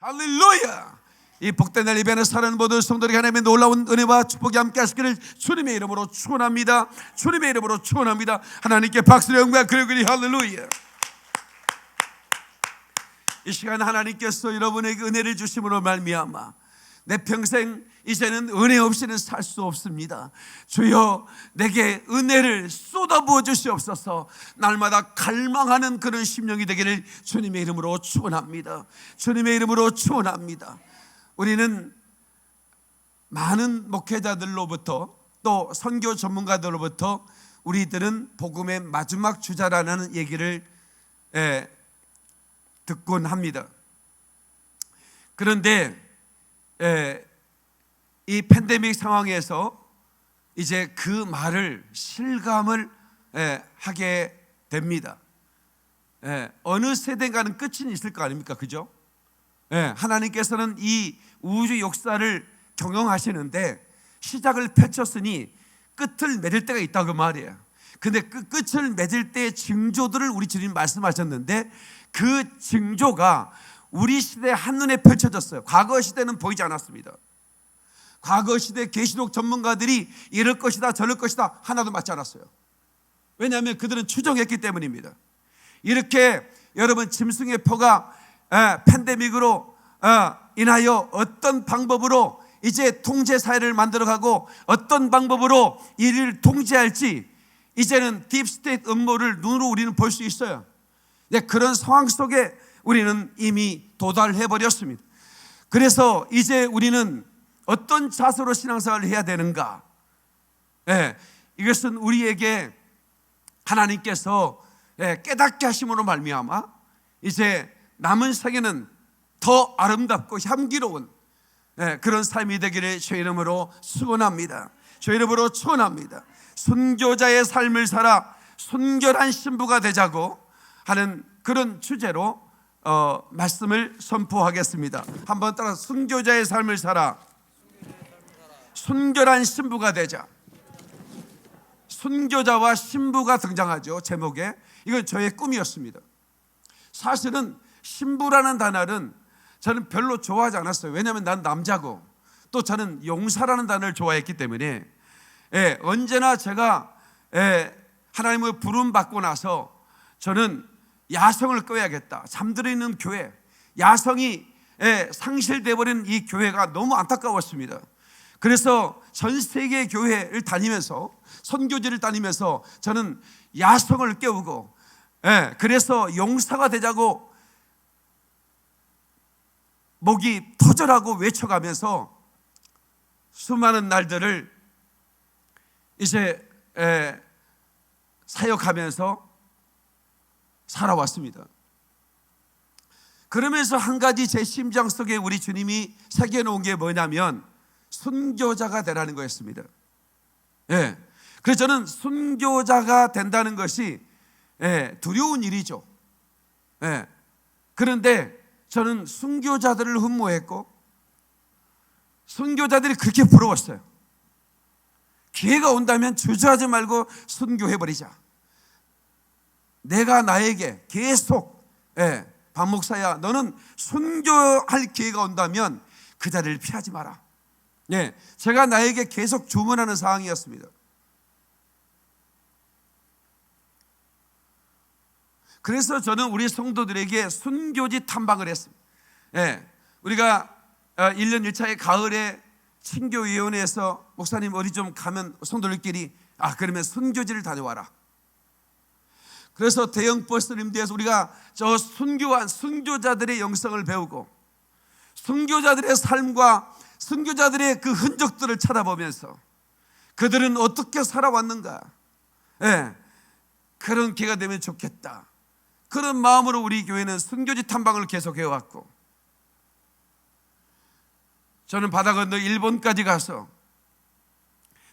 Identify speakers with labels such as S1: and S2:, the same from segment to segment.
S1: 할렐루야. 이 복된 날 예배하는 사랑하는 모든 성도들에게 하나님의 놀라운 은혜와 축복이 함께 하시기를 주님의 이름으로 축원합니다. 주님의 이름으로 축원합니다. 하나님께 박수와 영광 그리고 할렐루야. 이 시간 하나님께서 여러분에게 은혜를 주심으로 말미암아 내 평생 이제는 은혜 없이는 살 수 없습니다. 주여 내게 은혜를 쏟아부어 주시옵소서. 날마다 갈망하는 그런 심령이 되기를 주님의 이름으로 축원합니다. 주님의 이름으로 축원합니다. 우리는 많은 목회자들로부터 또 선교 전문가들로부터 우리들은 복음의 마지막 주자라는 얘기를 듣곤 합니다. 그런데 이 팬데믹 상황에서 이제 그 말을 실감을 하게 됩니다. 어느 세대인가는 끝이 있을 거 아닙니까? 그죠? 하나님께서는 이 우주 역사를 경영하시는데 시작을 펼쳤으니 끝을 맺을 때가 있다고 말이에요. 근데 그 끝을 맺을 때의 징조들을 우리 주님 말씀하셨는데 그 징조가 우리 시대에 한눈에 펼쳐졌어요. 과거 시대는 보이지 않았습니다. 과거 시대 계시록 전문가들이 이럴 것이다 저럴 것이다 하나도 맞지 않았어요. 왜냐하면 그들은 추정했기 때문입니다. 이렇게 여러분 짐승의 표가 팬데믹으로 인하여 어떤 방법으로 이제 통제 사회를 만들어가고 어떤 방법으로 이를 통제할지 이제는 딥스테이트 음모를 눈으로 우리는 볼 수 있어요. 그런 상황 속에 우리는 이미 도달해 버렸습니다. 그래서 이제 우리는 어떤 자세로 신앙생활을 해야 되는가? 이것은 우리에게 하나님께서 깨닫게 하심으로 말미암아 이제 남은 세계는 더 아름답고 향기로운 그런 삶이 되기를 주의 이름으로 축원합니다. 주의 이름으로 축원합니다. 순교자의 삶을 살아 순결한 신부가 되자고 하는 그런 주제로 말씀을 선포하겠습니다. 한번 따라 순교자의 삶을 살아 순결한 신부가 되자. 순교자와 신부가 등장하죠. 제목에. 이건 저의 꿈이었습니다. 사실은 신부라는 단어는 저는 별로 좋아하지 않았어요. 왜냐하면 난 남자고 또 저는 용사라는 단어를 좋아했기 때문에 언제나 제가 하나님의 부름 받고 나서 저는 야성을 꺼야겠다. 잠들어 있는 교회, 야성이 상실돼 버린 이 교회가 너무 안타까웠습니다. 그래서 전 세계 교회를 다니면서 선교지를 다니면서 저는 야성을 깨우고 그래서 용사가 되자고 목이 터져라고 외쳐가면서 수많은 날들을 이제 사역하면서 살아왔습니다. 그러면서 한 가지 제 심장 속에 우리 주님이 새겨놓은 게 뭐냐면 순교자가 되라는 거였습니다. 그래서 저는 순교자가 된다는 것이 두려운 일이죠. 그런데 저는 순교자들을 흠모했고 순교자들이 그렇게 부러웠어요. 기회가 온다면 주저하지 말고 순교해버리자. 내가 나에게 계속 박 목사야 너는 순교할 기회가 온다면 그 자리를 피하지 마라. 제가 나에게 계속 주문하는 상황이었습니다. 그래서 저는 우리 성도들에게 순교지 탐방을 했습니다. 우리가 1년 1차의 가을에 친교위원회에서 목사님 어디 좀 가면 성도들끼리 그러면 순교지를 다녀와라. 그래서 대형 버스를 대해서 우리가 저 순교한 순교자들의 영성을 배우고 순교자들의 삶과 순교자들의 그 흔적들을 찾아보면서 그들은 어떻게 살아왔는가 그런 기회가 되면 좋겠다. 그런 마음으로 우리 교회는 순교지 탐방을 계속해왔고 저는 바다 건너 일본까지 가서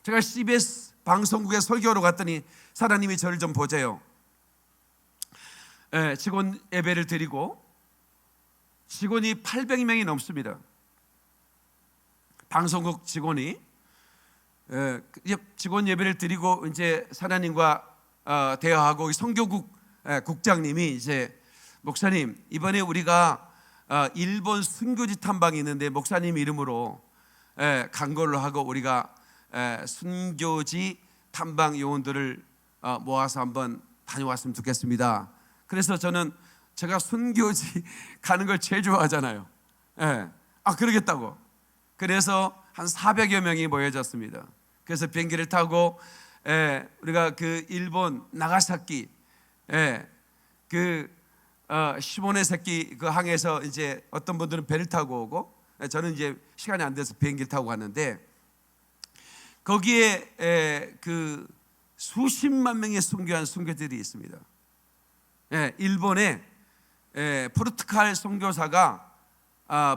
S1: 제가 CBS 방송국에 설교로 갔더니 사장님이 저를 좀 보재요. 직원 예배를 드리고 직원이 800명이 넘습니다. 방송국 직원이 직원 예배를 드리고 이제 사장님과 대화하고 성교국 국장님이 이제 목사님 이번에 우리가 일본 순교지 탐방이 있는데 목사님 이름으로 간구를 하고 우리가 순교지 탐방 요원들을 모아서 한번 다녀왔으면 좋겠습니다. 그래서 저는 제가 순교지 가는 걸 제일 좋아하잖아요. 그러겠다고. 그래서 한 400여 명이 모여졌습니다. 그래서 비행기를 타고 우리가 그 일본 나가사키 그 시모네세키 그 항에서 이제 어떤 분들은 배를 타고 오고 저는 이제 시간이 안 돼서 비행기를 타고 갔는데 거기에 그 수십만 명의 순교한 순교들이 있습니다. 일본에 포르투갈 선교사가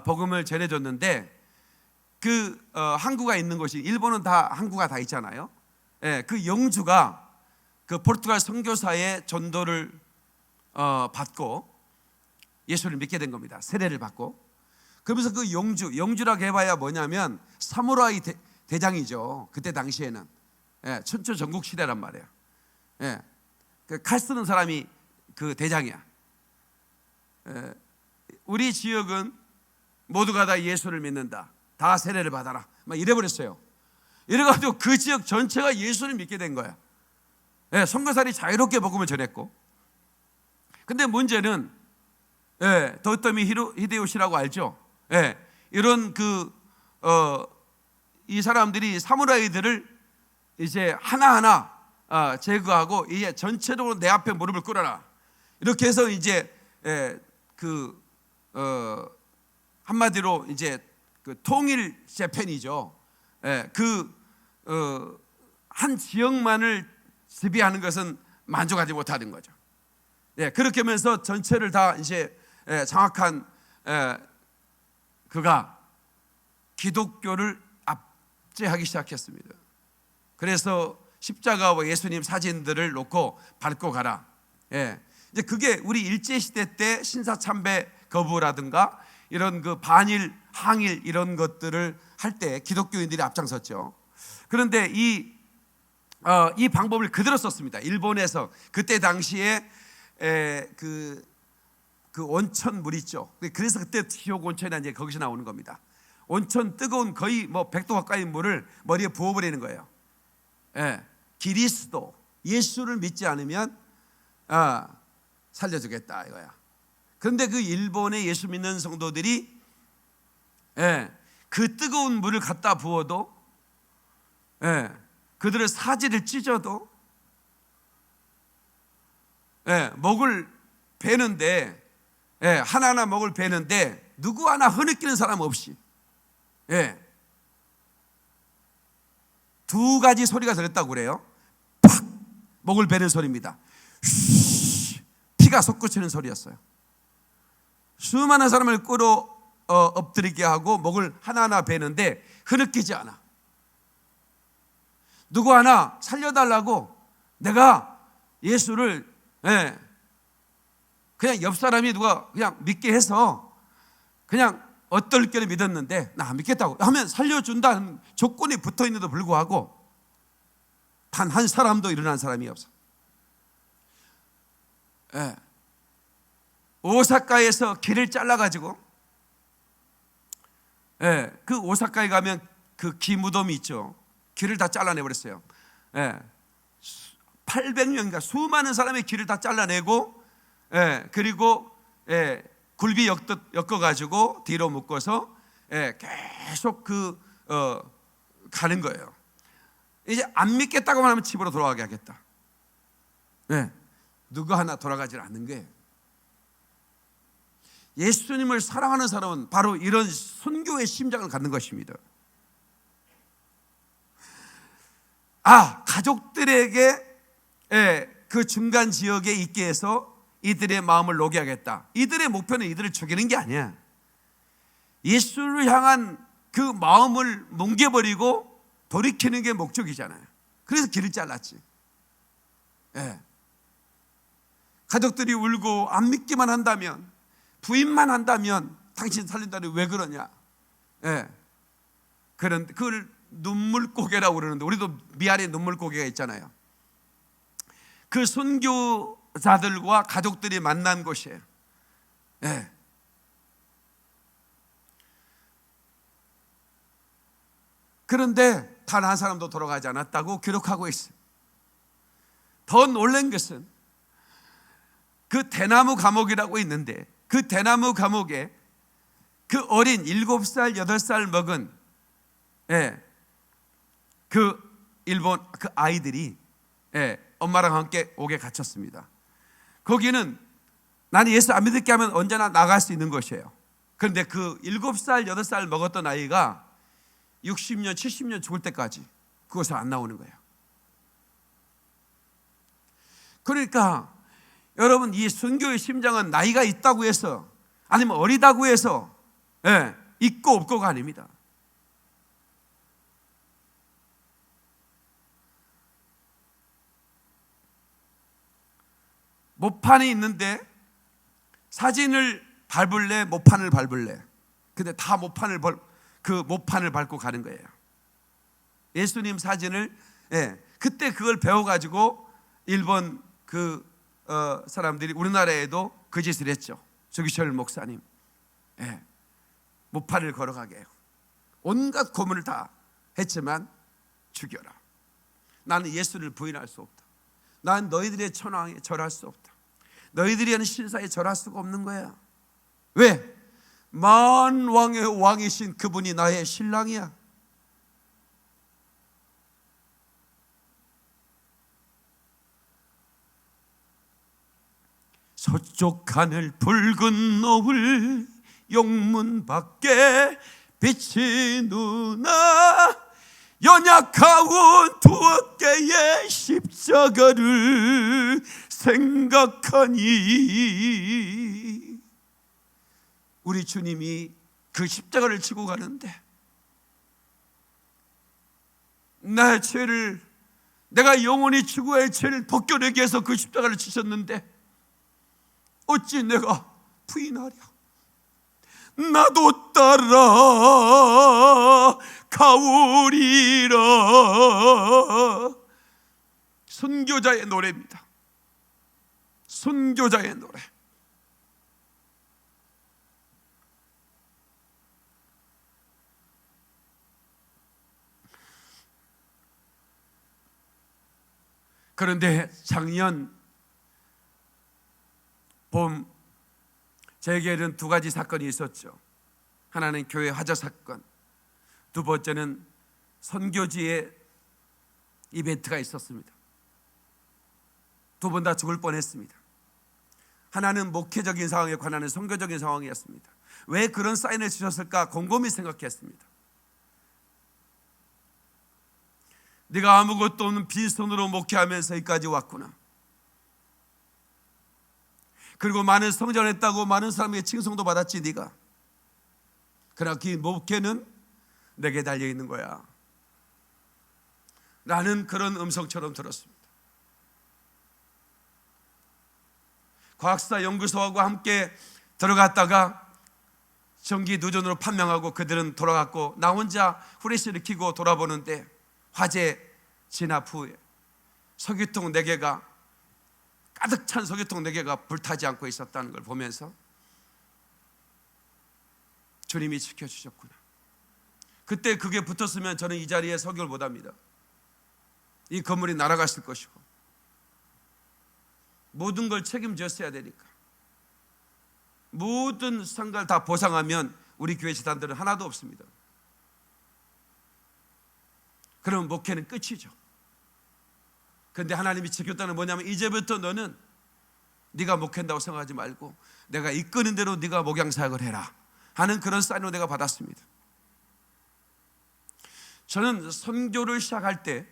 S1: 복음을 전해줬는데 그 항구가 있는 곳이 일본은 다 항구가 다 있잖아요. 그 영주가 그 포르투갈 선교사의 전도를 받고 예수를 믿게 된 겁니다. 세례를 받고. 그러면서 그 영주라고 해봐야 뭐냐면 사무라이 대장이죠. 그때 당시에는 천초 전국 시대란 말이에요. 그 칼 쓰는 사람이 그 대장이야. 우리 지역은 모두가 다 예수를 믿는다. 다 세례를 받아라. 막 이래버렸어요. 이래가지고 그 지역 전체가 예수를 믿게 된 거야. 선교사들이 자유롭게 복음을 전했고. 근데 문제는 도요토미 히데요시라고 알죠? 이런 이 사람들이 사무라이들을 이제 하나하나 제거하고 이제 전체적으로 내 앞에 무릎을 꿇어라. 이렇게 해서 이제 한마디로 이제 그 통일 재팬이죠. 한 지역만을 지배하는 것은 만족하지 못하는 거죠. 그렇게 하면서 전체를 다 이제 장악한 그가 기독교를 압제하기 시작했습니다. 그래서 십자가와 예수님 사진들을 놓고 밟고 가라. 이제 그게 우리 일제 시대 때 신사참배 거부라든가 이런 그 반일, 항일 이런 것들을 할 때 기독교인들이 앞장섰죠. 그런데 이 방법을 그대로 썼습니다. 일본에서 그때 당시에 그 온천 물 있죠. 그래서 그때 지옥 온천이 이제 거기서 나오는 겁니다. 온천 뜨거운 거의 뭐 100도 가까이 물을 머리에 부어버리는 거예요. 그리스도 예수를 믿지 않으면 살려주겠다 이거야. 그런데 그 일본의 예수 믿는 성도들이 그 뜨거운 물을 갖다 부어도 그들의 사지를 찢어도 목을 베는데 하나하나 목을 베는데 누구 하나 흐느끼는 사람 없이 두 가지 소리가 들렸다고 그래요. 팍 목을 베는 소리입니다. 피가 솟구치는 소리였어요. 수많은 사람을 끌어 엎드리게 하고 목을 하나하나 베는데 흐느끼지 않아. 누구 하나 살려달라고 내가 예수를 그냥 옆 사람이 누가 그냥 믿게 해서 그냥 어떨결에 믿었는데 나 안 믿겠다고 하면 살려준다는 조건이 붙어있는데도 불구하고 단 한 사람도 일어난 사람이 없어. 오사카에서 길을 잘라가지고 그 오사카에 가면 그 기무덤이 있죠. 길을 다 잘라내버렸어요. 800명인가 수많은 사람의 길을 다 잘라내고 그리고 굴비 엮어가지고 뒤로 묶어서 계속 가는 거예요. 이제 안 믿겠다고만 하면 집으로 돌아가게 하겠다. 누구 하나 돌아가질 않는 거예요. 예수님을 사랑하는 사람은 바로 이런 순교의 심장을 갖는 것입니다. 가족들에게 그 중간 지역에 있게 해서 이들의 마음을 녹여야겠다. 이들의 목표는 이들을 죽이는 게 아니야. 예수를 향한 그 마음을 뭉개버리고 돌이키는 게 목적이잖아요. 그래서 길을 잘랐지. 가족들이 울고 안 믿기만 한다면, 부인만 한다면 당신 살린다니 왜 그러냐. 그걸 눈물고개라고 그러는데 우리도 미아리에 눈물고개가 있잖아요. 그 선교자들과 가족들이 만난 곳이에요. 그런데 단 한 사람도 돌아가지 않았다고 기록하고 있어요. 더 놀란 것은 그 대나무 감옥이라고 있는데, 그 대나무 감옥에 그 어린 7살, 8살 먹은 그 일본 그 아이들이 엄마랑 함께 옥에 갇혔습니다. 거기는 나는 예수 안 믿을게 하면 언제나 나갈 수 있는 것이에요. 그런데 그 7살, 8살 먹었던 아이가 60년, 70년 죽을 때까지 그곳을 안 나오는 거예요. 그러니까 여러분, 이 순교의 심장은 나이가 있다고 해서, 아니면 어리다고 해서 있고 없고가 아닙니다. 모판이 있는데 사진을 밟을래, 모판을 밟을래. 근데 다 그 모판을 밟고 가는 거예요. 예수님 사진을 그때 그걸 배워가지고 일본 그 사람들이 우리나라에도 그 짓을 했죠. 조기철 목사님, 모판을 걸어가게 해요. 온갖 고문을 다 했지만 죽여라. 나는 예수를 부인할 수 없다. 난 너희들의 천왕에 절할 수 없다. 너희들이 하는 신사에 절할 수가 없는 거야. 왜? 만왕의 왕이신 그분이 나의 신랑이야. 서쪽 하늘 붉은 노을, 영문 밖에 빛이 누나, 연약하온 두 어깨의 십자가를 생각하니, 우리 주님이 그 십자가를 지고 가는데 나의 죄를, 내가 영원히 죽어야 할 죄를 벗겨내기 위해서 그 십자가를 지셨는데 어찌 내가 부인하랴. 나도 따라 가오리라. 선교자의 노래입니다. 선교자의 노래. 그런데 작년 봄 제게는 두 가지 사건이 있었죠. 하나는 교회 화재 사건, 두 번째는 선교지에 이벤트가 있었습니다. 두 번 다 죽을 뻔했습니다. 하나는 목회적인 상황에 관한 선교적인 상황이었습니다. 왜 그런 사인을 주셨을까 곰곰이 생각했습니다. 네가 아무것도 없는 빈손으로 목회하면서 여기까지 왔구나. 그리고 많은 성전했다고 많은 사람에게 칭송도 받았지 네가. 그러나 그 목회는 내게 달려있는 거야 라는 그런 음성처럼 들었습니다. 과학사 연구소하고 함께 들어갔다가 전기 누전으로 판명하고 그들은 돌아갔고, 나 혼자 후레쉬를 켜고 돌아보는데 화재 진압 후에 석유통 4개가, 가득 찬 석유통 4개가 불타지 않고 있었다는 걸 보면서 주님이 지켜주셨구나. 그때 그게 붙었으면 저는 이 자리에 설교를 못합니다. 이 건물이 날아갔을 것이고 모든 걸 책임졌어야 되니까. 모든 상가를 다 보상하면 우리 교회 재단들은 하나도 없습니다. 그러면 목회는 끝이죠. 그런데 하나님이 지켰다는 뭐냐면, 이제부터 너는 네가 목회한다고 생각하지 말고 내가 이끄는 대로 네가 목양사역을 해라 하는 그런 사인을 내가 받았습니다. 저는 선교를 시작할 때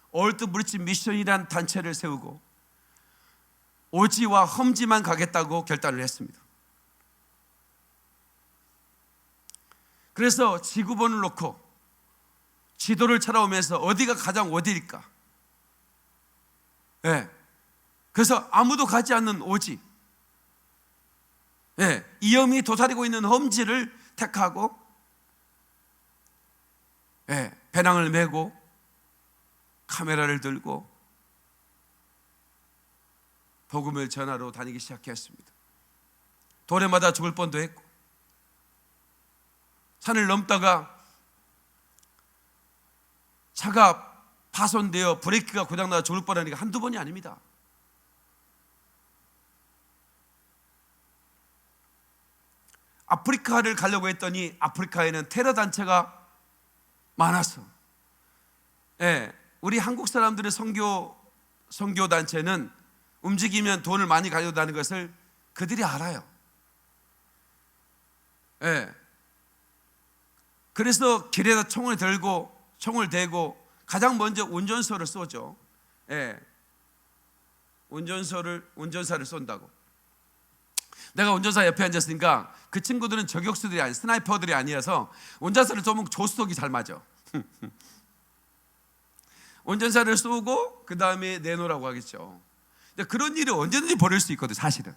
S1: 올드 브릿지 미션이라는 단체를 세우고 오지와 험지만 가겠다고 결단을 했습니다. 그래서 지구본을 놓고 지도를 찾아오면서 어디가 가장 어디일까? 그래서 아무도 가지 않는 오지, 위험이 도사리고 있는 험지를 택하고 배낭을 메고 카메라를 들고 복음을 전하러 다니기 시작했습니다. 도래마다 죽을 뻔도 했고, 산을 넘다가 차가 파손되어 브레이크가 고장나서 죽을 뻔하니까 한두 번이 아닙니다. 아프리카를 가려고 했더니 아프리카에는 테러 단체가 많았어. 우리 한국 사람들의 선교 단체는 움직이면 돈을 많이 가져다는 것을 그들이 알아요. 그래서 길에다 총을 대고 가장 먼저 운전사를 쏘죠. 운전사를 쏜다고. 내가 운전사 옆에 앉았으니까 그 친구들은 저격수들이 아니, 스나이퍼들이 아니어서 운전사를 쏘면 조수석이 잘 맞아. 운전사를 쏘고 그 다음에 내놓으라고 하겠죠. 그런 일이 언제든지 벌일 수 있거든, 사실은.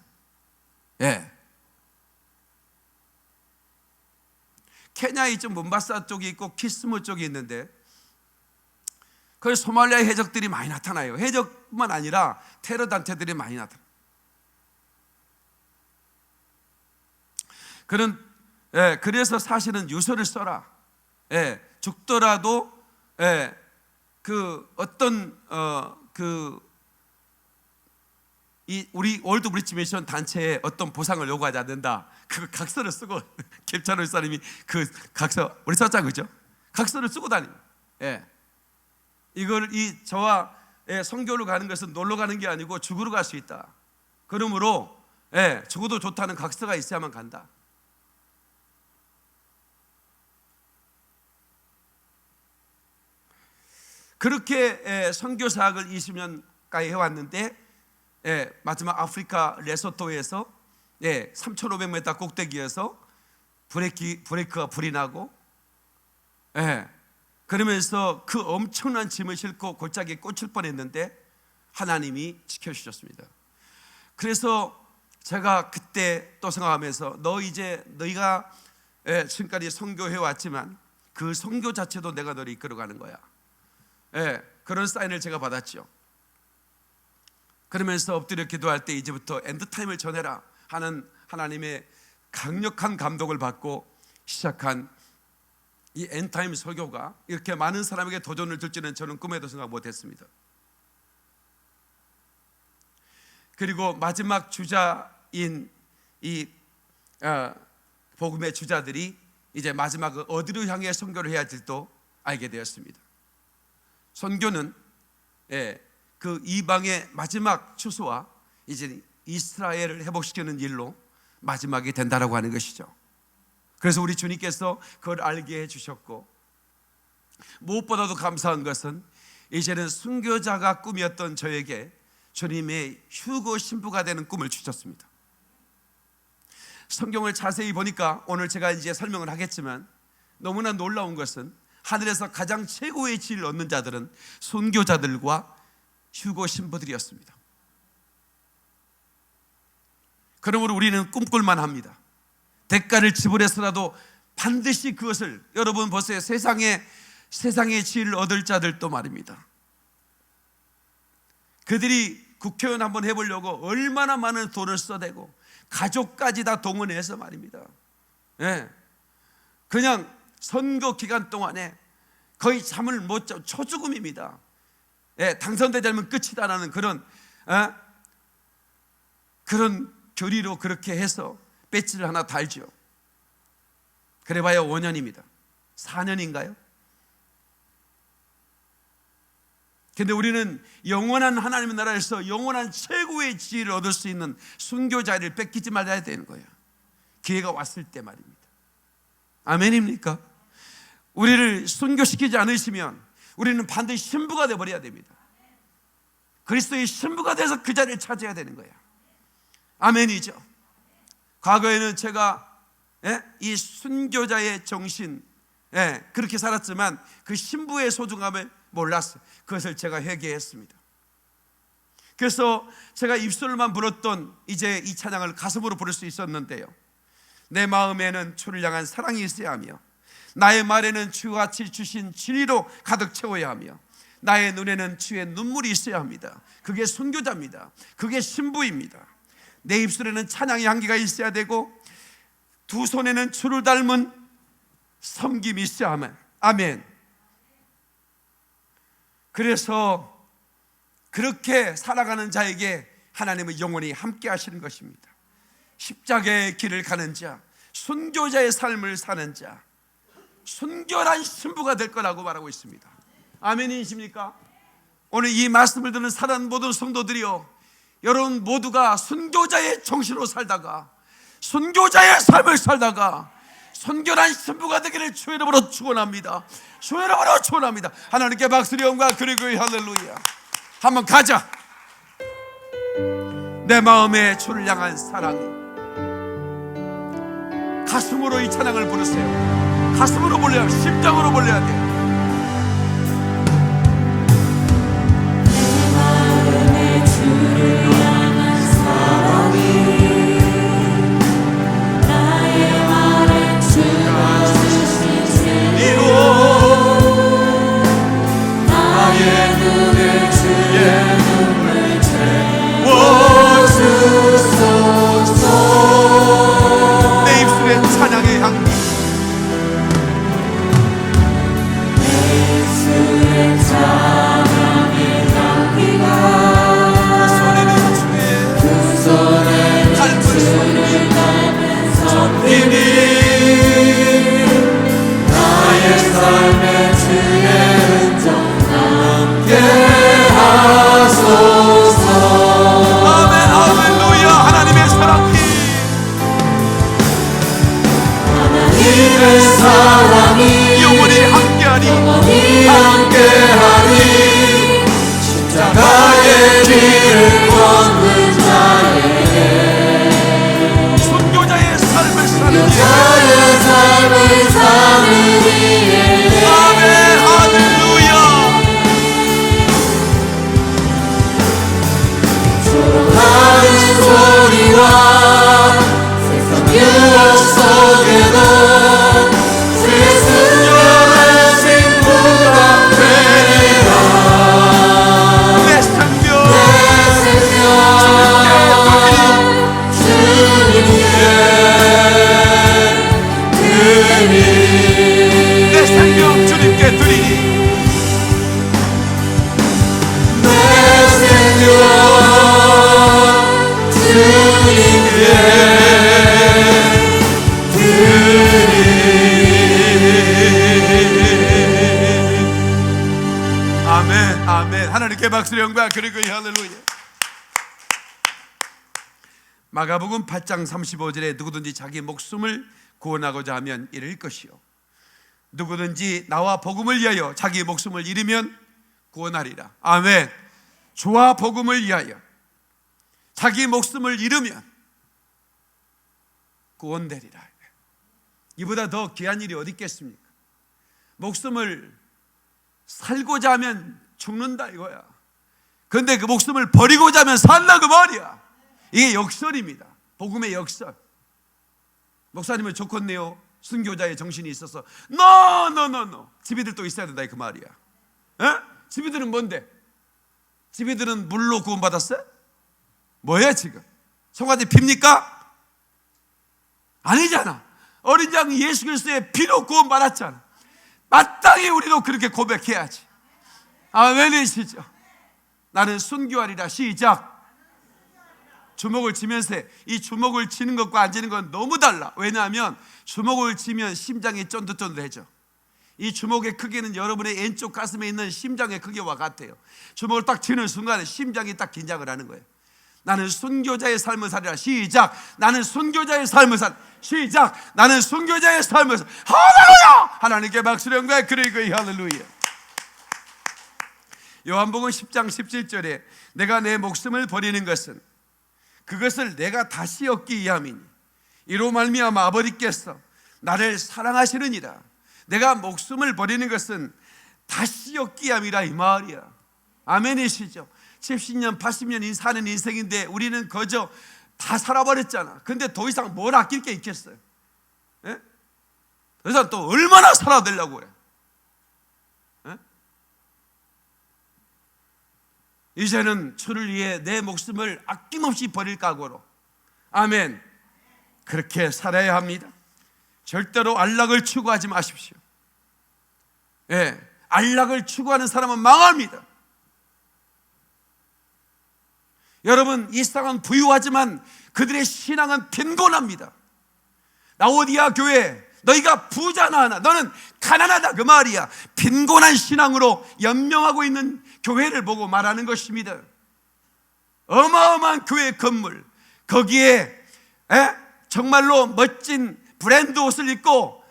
S1: 케냐에 이쪽 몬바사 쪽이 있고 키스무 쪽이 있는데, 거기 소말리아 해적들이 많이 나타나요. 해적뿐만 아니라 테러 단체들이 많이 나타나요. 그래서 사실은 유서를 써라. 죽더라도 우리 월드 브리치 미션 단체에 어떤 보상을 요구하지 않는다. 그 각서를 쓰고 캡차노 사람이 그 각서 우리 썼자 그죠? 각서를 쓰고 다닙니다. 이걸 저와 선교를 가는 것은 놀러 가는 게 아니고 죽으러 갈 수 있다. 그러므로 죽어도 좋다는 각서가 있어야만 간다. 그렇게 선교 사역을 20년 가까이 해왔는데, 마지막 아프리카 레소토에서 3,500m 꼭대기에서 브레이크가 불이 나고, 그러면서 그 엄청난 짐을 싣고 골짜기에 꽂힐 뻔했는데 하나님이 지켜주셨습니다. 그래서 제가 그때 또 생각하면서 너희가 지금까지 선교해 왔지만 그 선교 자체도 내가 너를 이끌어가는 거야. 그런 사인을 제가 받았죠. 그러면서 엎드려 기도할 때 이제부터 엔드타임을 전해라 하는 하나님의 강력한 감독을 받고 시작한 이 엔드타임 설교가 이렇게 많은 사람에게 도전을 줄지는 저는 꿈에도 생각 못했습니다. 그리고 마지막 주자인 이 복음의 주자들이 이제 마지막 어디로 향해 선교를 해야 할지도 알게 되었습니다. 선교는 그 이방의 마지막 추수와 이제 이스라엘을 회복시키는 일로 마지막이 된다라고 하는 것이죠. 그래서 우리 주님께서 그걸 알게 해주셨고, 무엇보다도 감사한 것은 이제는 순교자가 꿈이었던 저에게 주님의 휴거 신부가 되는 꿈을 주셨습니다. 성경을 자세히 보니까 오늘 제가 이제 설명을 하겠지만 너무나 놀라운 것은 하늘에서 가장 최고의 지위를 얻는 자들은 순교자들과 휴거 신부들이었습니다. 그러므로 우리는 꿈꿀만 합니다. 대가를 지불해서라도 반드시 그것을, 여러분 보세요. 세상의 지위를 얻을 자들도 말입니다. 그들이 국회의원 한번 해보려고 얼마나 많은 돈을 써대고 가족까지 다 동원해서 말입니다. 그냥 선거 기간 동안에 거의 잠을 못 자고 초죽음입니다. 당선되지 않으면 끝이다라는 그런 교리로 그렇게 해서 배지를 하나 달죠. 그래봐야 5년입니다. 4년인가요? 근데 우리는 영원한 하나님의 나라에서 영원한 최고의 지위를 얻을 수 있는 순교자를 뺏기지 말아야 되는 거예요. 기회가 왔을 때 말입니다. 아멘입니까? 우리를 순교시키지 않으시면 우리는 반드시 신부가 되어버려야 됩니다. 그리스도의 신부가 돼서 그 자리를 차지해야 되는 거예요. 아멘이죠. 과거에는 제가 이 순교자의 정신 그렇게 살았지만 그 신부의 소중함을 몰랐어요. 그것을 제가 회개했습니다. 그래서 제가 입술로만 불었던 이제 이 찬양을 가슴으로 부를 수 있었는데요. 내 마음에는 주를 향한 사랑이 있어야 하며 나의 말에는 주와 같이 주신 진리로 가득 채워야 하며 나의 눈에는 주의 눈물이 있어야 합니다. 그게 순교자입니다. 그게 신부입니다. 내 입술에는 찬양의 향기가 있어야 되고 두 손에는 주를 닮은 섬김이 있어야 하면 아멘. 그래서 그렇게 살아가는 자에게 하나님은 영원히 함께 하시는 것입니다. 십자가의 길을 가는 자, 순교자의 삶을 사는 자, 순결한 신부가 될 거라고 말하고 있습니다. 아멘이십니까? 오늘 이 말씀을 듣는 사랑하는 모든 성도들이요, 여러분 모두가 순교자의 정신으로 살다가, 순교자의 삶을 살다가 순결한 신부가 되기를 주의 이름으로 축원합니다. 주의 이름으로 축원합니다. 하나님께 박수리 영광 그리고 할렐루야. 한번 가자. 내 마음에 주를 향한 사랑이, 가슴으로 이 찬양을 부르세요. 가슴으로 불러야, 심장으로 불러야 돼. 찬양의 향기, 그 손에는 주의 닮은 손길이 나의 삶의 주의 흔적 남게 하소서. 아멘, 할렐루야. 하나님의 사랑이, 하나님의 사랑이 영원히 함께하리, 함께하리. 십자가의 길을 걷는 자에게, 순교자의 삶을 사는 이에게. 아멘, 할렐루야. 조롱하는 소리와 세상 유혹 속에도 하나님께 박수를 영광 그리고 할렐루야. 마가복음 8장 35절에 누구든지 자기 목숨을 구원하고자 하면 잃을 것이요, 누구든지 나와 복음을 위하여 자기 목숨을 잃으면 구원하리라. 아멘. 주와 복음을 위하여 자기 목숨을 잃으면 구원되리라. 이보다 더 귀한 일이 어디 있겠습니까? 목숨을 살고자 하면 죽는다 이거야. 그런데 그 목숨을 버리고자 하면 산다 그 말이야. 이게 역설입니다. 복음의 역설. 목사님은 좋겠네요. 순교자의 정신이 있어서. No. 집이들도 있어야 된다 그 말이야. 에? 집이들은 뭔데? 집이들은 물로 구원받았어요? 뭐야 지금? 송아지 핍니까? 아니잖아. 어린 양 예수 그리스도의 피로 구원받았잖아. 마땅히 우리도 그렇게 고백해야지. 아멘이시죠? 나는 순교하리라. 시작. 주먹을 치면서, 이 주먹을 치는 것과 앉는 건 너무 달라. 왜냐하면 주먹을 치면 심장이 쫀득쫀득해져. 이 주먹의 크기는 여러분의 왼쪽 가슴에 있는 심장의 크기와 같아요. 주먹을 딱 치는 순간에 심장이 딱 긴장을 하는 거예요. 나는 순교자의 삶을 살리라. 시작. 나는 순교자의 삶을 살. 시작. 나는 순교자의 삶을 살. 할렐루야. 하나님께 박수를 영광 그리고 할렐루야. 요한복음 10장 17절에 내가 내 목숨을 버리는 것은 그것을 내가 다시 얻기 위함이니 이로 말미암아 아버지께서 나를 사랑하시느니라. 내가 목숨을 버리는 것은 다시 얻기 위함이라 이 말이야. 아멘이시죠? 70년 80년 사는 인생인데 우리는 거저 다 살아버렸잖아. 근데 더 이상 뭘 아낄 게 있겠어요? 예? 더 이상 또 얼마나 살아되려고 그래? 예? 이제는 주를 위해 내 목숨을 아낌없이 버릴 각오로, 아멘, 그렇게 살아야 합니다. 절대로 안락을 추구하지 마십시오. 예, 안락을 추구하는 사람은 망합니다. 여러분, 이 세상은 부유하지만 그들의 신앙은 빈곤합니다. 라오디아 교회, 너희가 부자나 하나, 너는 가난하다 그 말이야. 빈곤한 신앙으로 연명하고 있는 교회를 보고 말하는 것입니다. 어마어마한 교회 건물, 거기에 정말로 멋진 브랜드 옷을 입고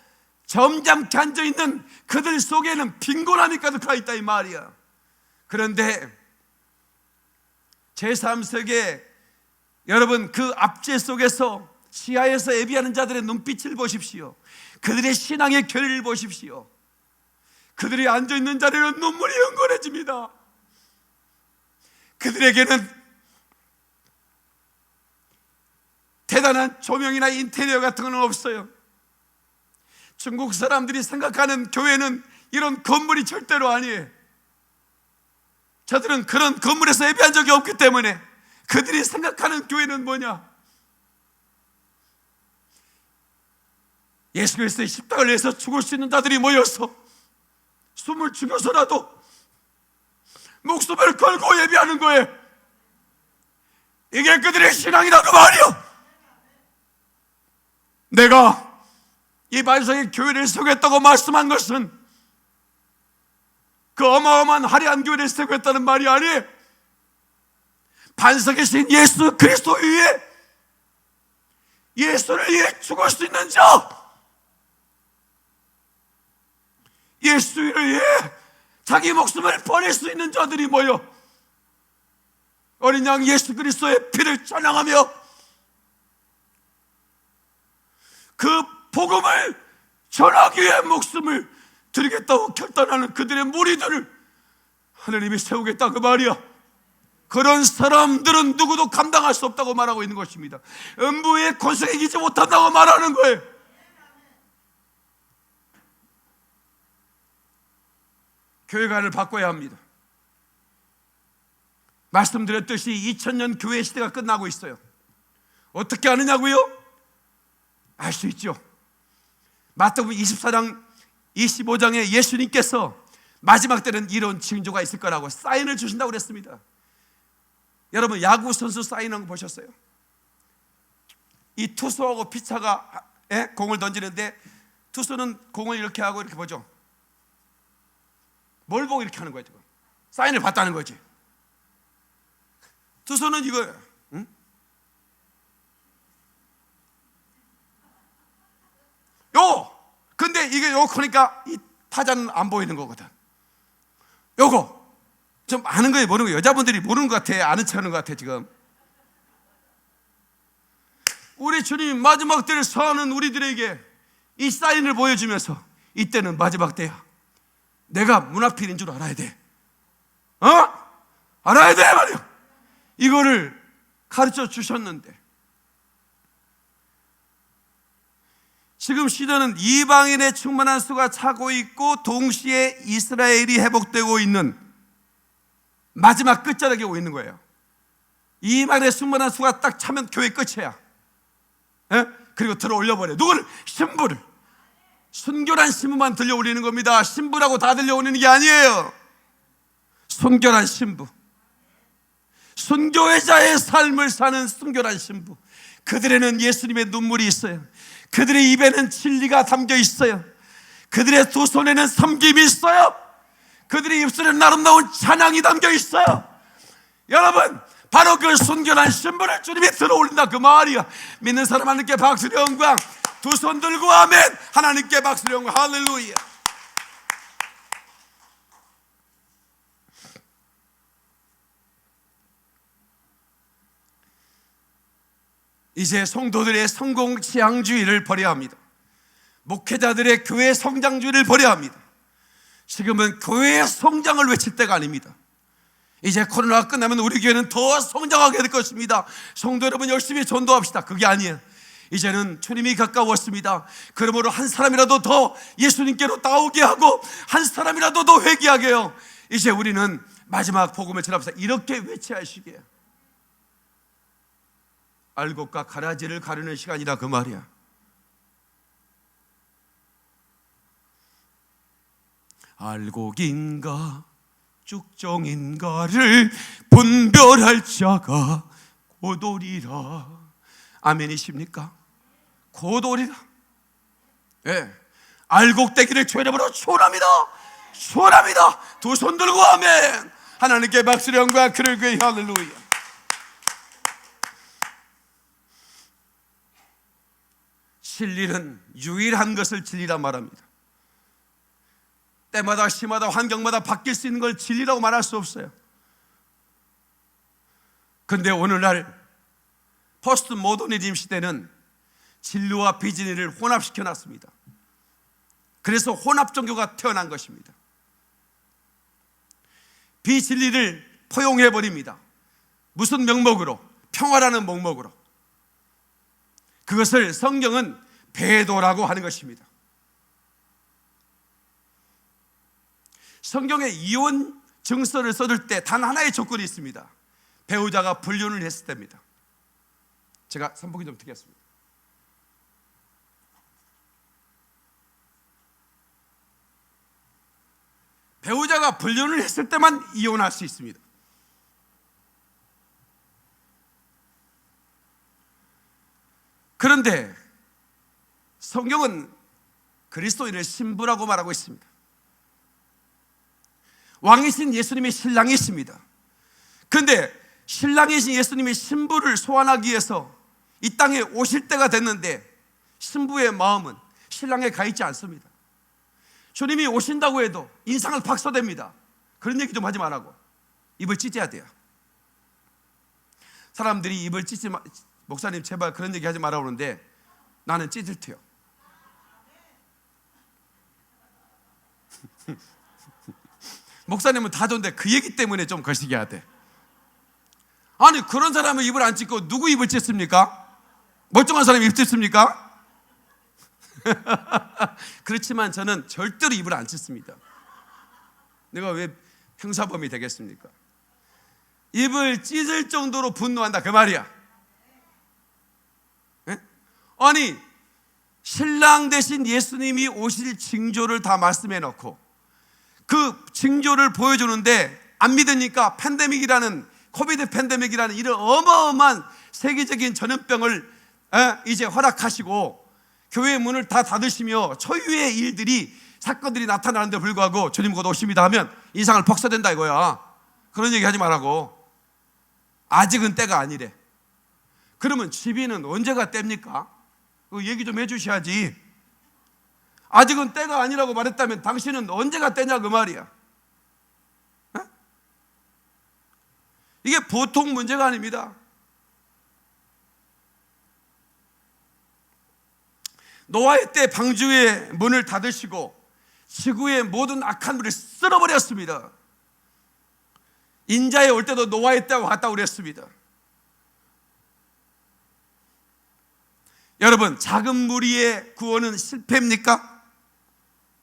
S1: 점잖게 앉아있는 그들 속에는 빈곤함이 가득하 있다 이 말이야. 그런데 제3세계, 여러분, 그 압제 속에서 시야에서 예비하는 자들의 눈빛을 보십시오. 그들의 신앙의 결의를 보십시오. 그들이 앉아있는 자리는 눈물이 흥건해집니다. 그들에게는 대단한 조명이나 인테리어 같은 건 없어요. 중국 사람들이 생각하는 교회는 이런 건물이 절대로 아니에요. 저들은 그런 건물에서 예배한 적이 없기 때문에 그들이 생각하는 교회는 뭐냐? 예수 그리스도의 십자가를 위해서 죽을 수 있는 자들이 모여서 숨을 죽여서라도 목숨을 걸고 예배하는 거예요. 이게 그들의 신앙이라고 말이요. 내가 이 반석의 교회를 세우겠다고 말씀한 것은 그 어마어마한 화려한 교회를 세우겠다는 말이 아니에요. 반석의 신 예수 그리스도 위에, 예수를 위해 죽을 수 있는 자, 예수를 위해 자기 목숨을 버릴 수 있는 자들이 모여 어린 양 예수 그리스도의 피를 찬양하며 그 복음을 전하기 위해 목숨을 드리겠다고 결단하는 그들의 무리들을 하나님이 세우겠다 그 말이야. 그런 사람들은 누구도 감당할 수 없다고 말하고 있는 것입니다. 음부의 권세에 이기지 못한다고 말하는 거예요. 교회관을 바꿔야 합니다. 말씀드렸듯이 2000년 교회 시대가 끝나고 있어요. 어떻게 아느냐고요? 알 수 있죠. 마태복음 24장 25장에 예수님께서 마지막 때는 이런 징조가 있을 거라고 사인을 주신다고 그랬습니다. 여러분, 야구 선수 사인한 거 보셨어요? 이 투수하고 피차가 공을 던지는데 투수는 공을 이렇게 하고 이렇게 보죠. 뭘 보고 이렇게 하는 거예요? 지금 사인을 받다는 거지. 투수는 이거예요. 응? 근데 이게 크니까 이 타자는 안 보이는 거거든. 요거 좀 아는 거예요, 모르는 거예요. 여자분들이 모르는 것 같아, 아는 척 하는 것 같아. 지금 우리 주님 마지막 때를 서하는 우리들에게 이 사인을 보여주면서 이때는 마지막 때야, 내가 문 앞일인 줄 알아야 돼. 알아야 돼 말이야. 이거를 가르쳐 주셨는데 지금 시대는 이방인의 충만한 수가 차고 있고 동시에 이스라엘이 회복되고 있는 마지막 끝자락에 오고 있는 거예요. 이방인의 충만한 수가 딱 차면 교회 끝이야. 그리고 들어 올려버려. 누구를? 신부를. 순결한 신부만 들려 올리는 겁니다. 신부라고 다 들려 올리는 게 아니에요. 순결한 신부, 순교회자의 삶을 사는 순결한 신부, 그들에는 예수님의 눈물이 있어요. 그들의 입에는 진리가 담겨 있어요. 그들의 두 손에는 섬김이 있어요. 그들의 입술에는 아름다운 찬양이 담겨 있어요. 여러분, 바로 그 순결한 신부를 주님이 들어올린다 그 말이야. 믿는 사람 하나님께 박수를 영광. 두 손 들고 아멘. 하나님께 박수를 영광. 할렐루야. 이제 성도들의 성공 지향주의를 버려야 합니다. 목회자들의 교회 성장주의를 버려야 합니다. 지금은 교회의 성장을 외칠 때가 아닙니다. 이제 코로나가 끝나면 우리 교회는 더 성장하게 될 것입니다. 성도 여러분, 열심히 전도합시다. 그게 아니에요. 이제는 주님이 가까웠습니다. 그러므로 한 사람이라도 더 예수님께로 나오게 하고 한 사람이라도 더 회개하게 해요. 이제 우리는 마지막 복음을 전합시다. 이렇게 외쳐하시게요. 알곡과 가라지를 가르는 시간이라 그 말이야. 알곡인가 쭉정인가를 분별할 자가 고도리라. 아멘이십니까? 고도리라. 예, 알곡되기를 주의 이름으로 축원합니다. 축원합니다. 두 손 들고 아멘. 하나님께 박수를 영광 그를 위해 할렐루야. 진리는 유일한 것을 진리라 말합니다. 때마다 시마다 환경마다 바뀔 수 있는 걸 진리라고 말할 수 없어요. 그런데 오늘날 포스트 모더니즘 시대는 진리와 비진리를 혼합시켜 놨습니다. 그래서 혼합 종교가 태어난 것입니다. 비진리를 포용해 버립니다. 무슨 명목으로? 평화라는 목목으로. 그것을 성경은 배도라고 하는 것입니다. 성경에 이혼 증서를 써줄 때 단 하나의 조건이 있습니다. 배우자가 불륜을 했을 때입니다. 제가 선보기 좀 드리겠습니다. 배우자가 불륜을 했을 때만 이혼할 수 있습니다. 그런데 성경은 그리스도인을 신부라고 말하고 있습니다. 왕이신 예수님의 신랑이 있습니다. 그런데 신랑이신 예수님의 신부를 소환하기 위해서 이 땅에 오실 때가 됐는데 신부의 마음은 신랑에 가 있지 않습니다. 주님이 오신다고 해도 인상을 박소댑니다. 그런 얘기 좀 하지 말라고. 입을 찢어야 돼요. 사람들이 입을 찢지 마, 목사님 제발 그런 얘기 하지 말라고 그러는데 나는 찢을 테요. 목사님은 다 좋은데 그 얘기 때문에 좀 거시기해야 돼. 아니 그런 사람은 입을 안 찢고 누구 입을 찢습니까? 멀쩡한 사람이 입 찢습니까? 그렇지만 저는 절대로 입을 안 찢습니다. 내가 왜 형사범이 되겠습니까? 입을 찢을 정도로 분노한다 그 말이야. 에? 아니 신랑 대신 예수님이 오실 징조를 다 말씀해 놓고 그 징조를 보여주는데 안 믿으니까 팬데믹이라는 코비드 팬데믹이라는 이런 어마어마한 세계적인 전염병을 이제 허락하시고 교회의 문을 다 닫으시며 초유의 일들이 사건들이 나타나는데 불구하고 주님 곧 오십니다 하면 인상을 벅써댄다 이거야. 그런 얘기 하지 말라고. 아직은 때가 아니래. 그러면 집이는 언제가 때입니까? 그 얘기 좀 해주셔야지. 아직은 때가 아니라고 말했다면 당신은 언제가 때냐 그 말이야. 에? 이게 보통 문제가 아닙니다. 노아의 때 방주의 문을 닫으시고 지구의 모든 악한 물을 쓸어버렸습니다. 인자에 올 때도 노아의 때와 같다고 그랬습니다. 여러분 작은 무리의 구원은 실패입니까?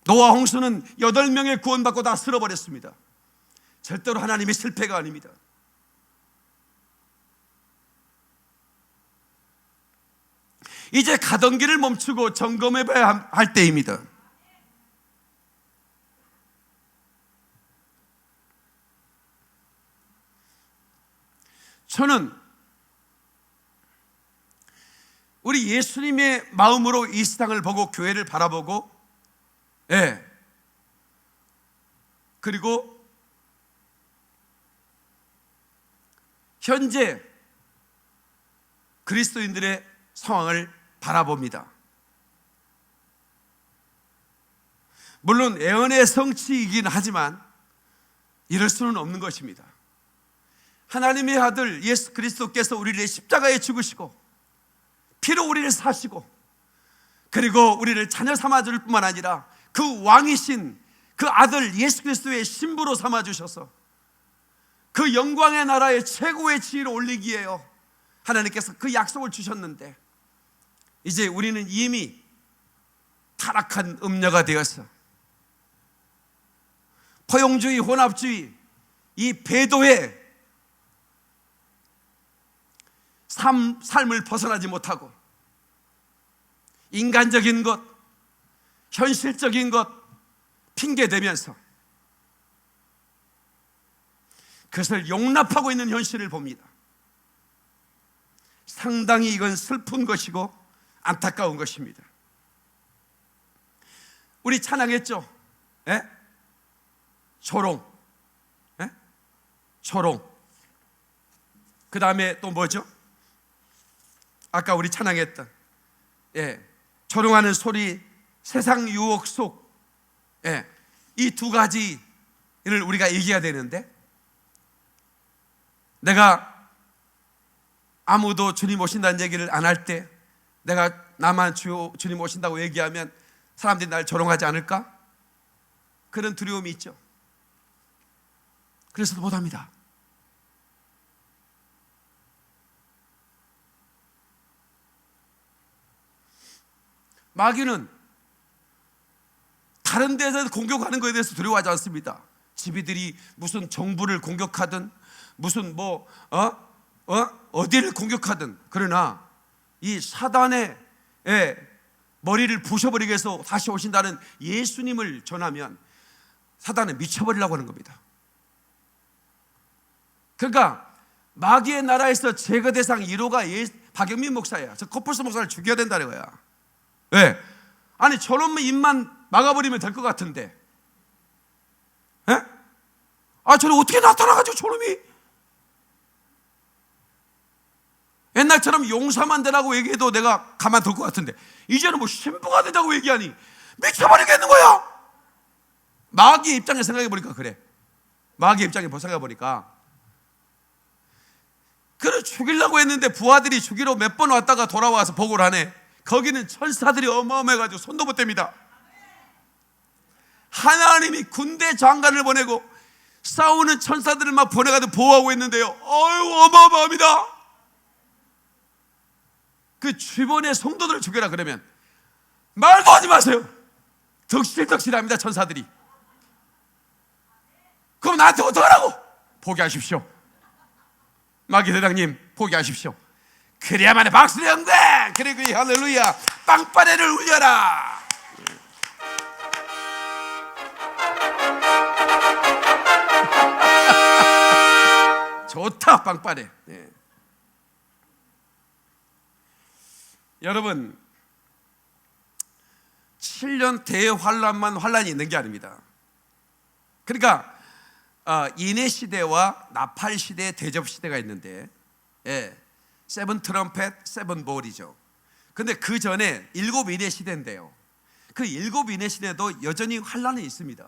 S1: 노아 홍수는 8명의 구원받고 다 쓸어버렸습니다. 절대로 하나님의 실패가 아닙니다. 이제 가던 길을 멈추고 점검해 봐야 할 때입니다. 저는 우리 예수님의 마음으로 이 세상을 보고 교회를 바라보고 그리고 현재 그리스도인들의 상황을 바라봅니다. 물론 애언의 성취이긴 하지만 이럴 수는 없는 것입니다. 하나님의 아들 예수 그리스도께서 우리를 십자가에 죽으시고 피로 우리를 사시고 그리고 우리를 자녀 삼아줄 뿐만 아니라 그 왕이신 그 아들 예수 그리스도의 신부로 삼아주셔서 그 영광의 나라의 최고의 지위를 올리기에요 하나님께서 그 약속을 주셨는데 이제 우리는 이미 타락한 음녀가 되어서 포용주의, 혼합주의, 이 배도의 삶을 벗어나지 못하고 인간적인 것, 현실적인 것 핑계대면서 그것을 용납하고 있는 현실을 봅니다. 상당히 이건 슬픈 것이고 안타까운 것입니다. 우리 찬양했죠? 예? 조롱, 예? 조롱. 그 다음에 또 뭐죠? 아까 우리 찬양했던, 예, 조롱하는 소리, 세상 유혹 속, 예, 이 두 가지를 우리가 얘기해야 되는데, 내가 아무도 주님 오신다는 얘기를 안 할 때, 내가 나만 주님 오신다고 얘기하면 사람들이 날 조롱하지 않을까? 그런 두려움이 있죠. 그래서도 못합니다. 마귀는 다른 데서 공격하는 것에 대해서 두려워하지 않습니다. 지비들이 무슨 정부를 공격하든 무슨 어디를 공격하든, 그러나 이 사단의 머리를 부셔버리기 위해서 다시 오신다는 예수님을 전하면 사단은 미쳐버리려고 하는 겁니다. 그러니까 마귀의 나라에서 제거 대상 1호가 박영민 목사야. 저 코뿔소 목사를 죽여야 된다는 거야. 왜? 아니 저놈의 입만 막아버리면 될 것 같은데, 예? 아 저는 어떻게 나타나가지고 저놈이 옛날처럼 용서만 되라고 얘기해도 내가 가만둘 것 같은데, 이제는 뭐 신부가 되자고 얘기하니 미쳐버리겠는 거야. 마귀의 입장에 생각해보니까 그래. 마귀의 입장에 생각해보니까 그를 죽이려고 했는데 부하들이 죽이러 몇 번 왔다가 돌아와서 보고를 하네. 거기는 천사들이 어마어마해가지고 손도 못 댑니다. 하나님이 군대 장관을 보내고 싸우는 천사들을 막 보내가지고 보호하고 있는데요, 어휴 어마어마합니다. 그 주변의 성도들을 죽여라 그러면 말도 하지 마세요. 덕실덕실합니다 천사들이. 그럼 나한테 어떡하라고? 포기하십시오. 마귀 대장님 포기하십시오. 그래야만의 박수의 영광, 그리고 할렐루야, 빵빠레를 울려라. 좋다 빵빠레. 네. 여러분 7년 대환란만 환란이 있는 게 아닙니다. 그러니까 인해 시대와 나팔 시대, 대접 시대가 있는데, 예, 세븐 트럼펫, 세븐 볼이죠. 근데 그 전에 일곱 인해 시대인데요, 그 일곱 인해 시대도 여전히 환란이 있습니다.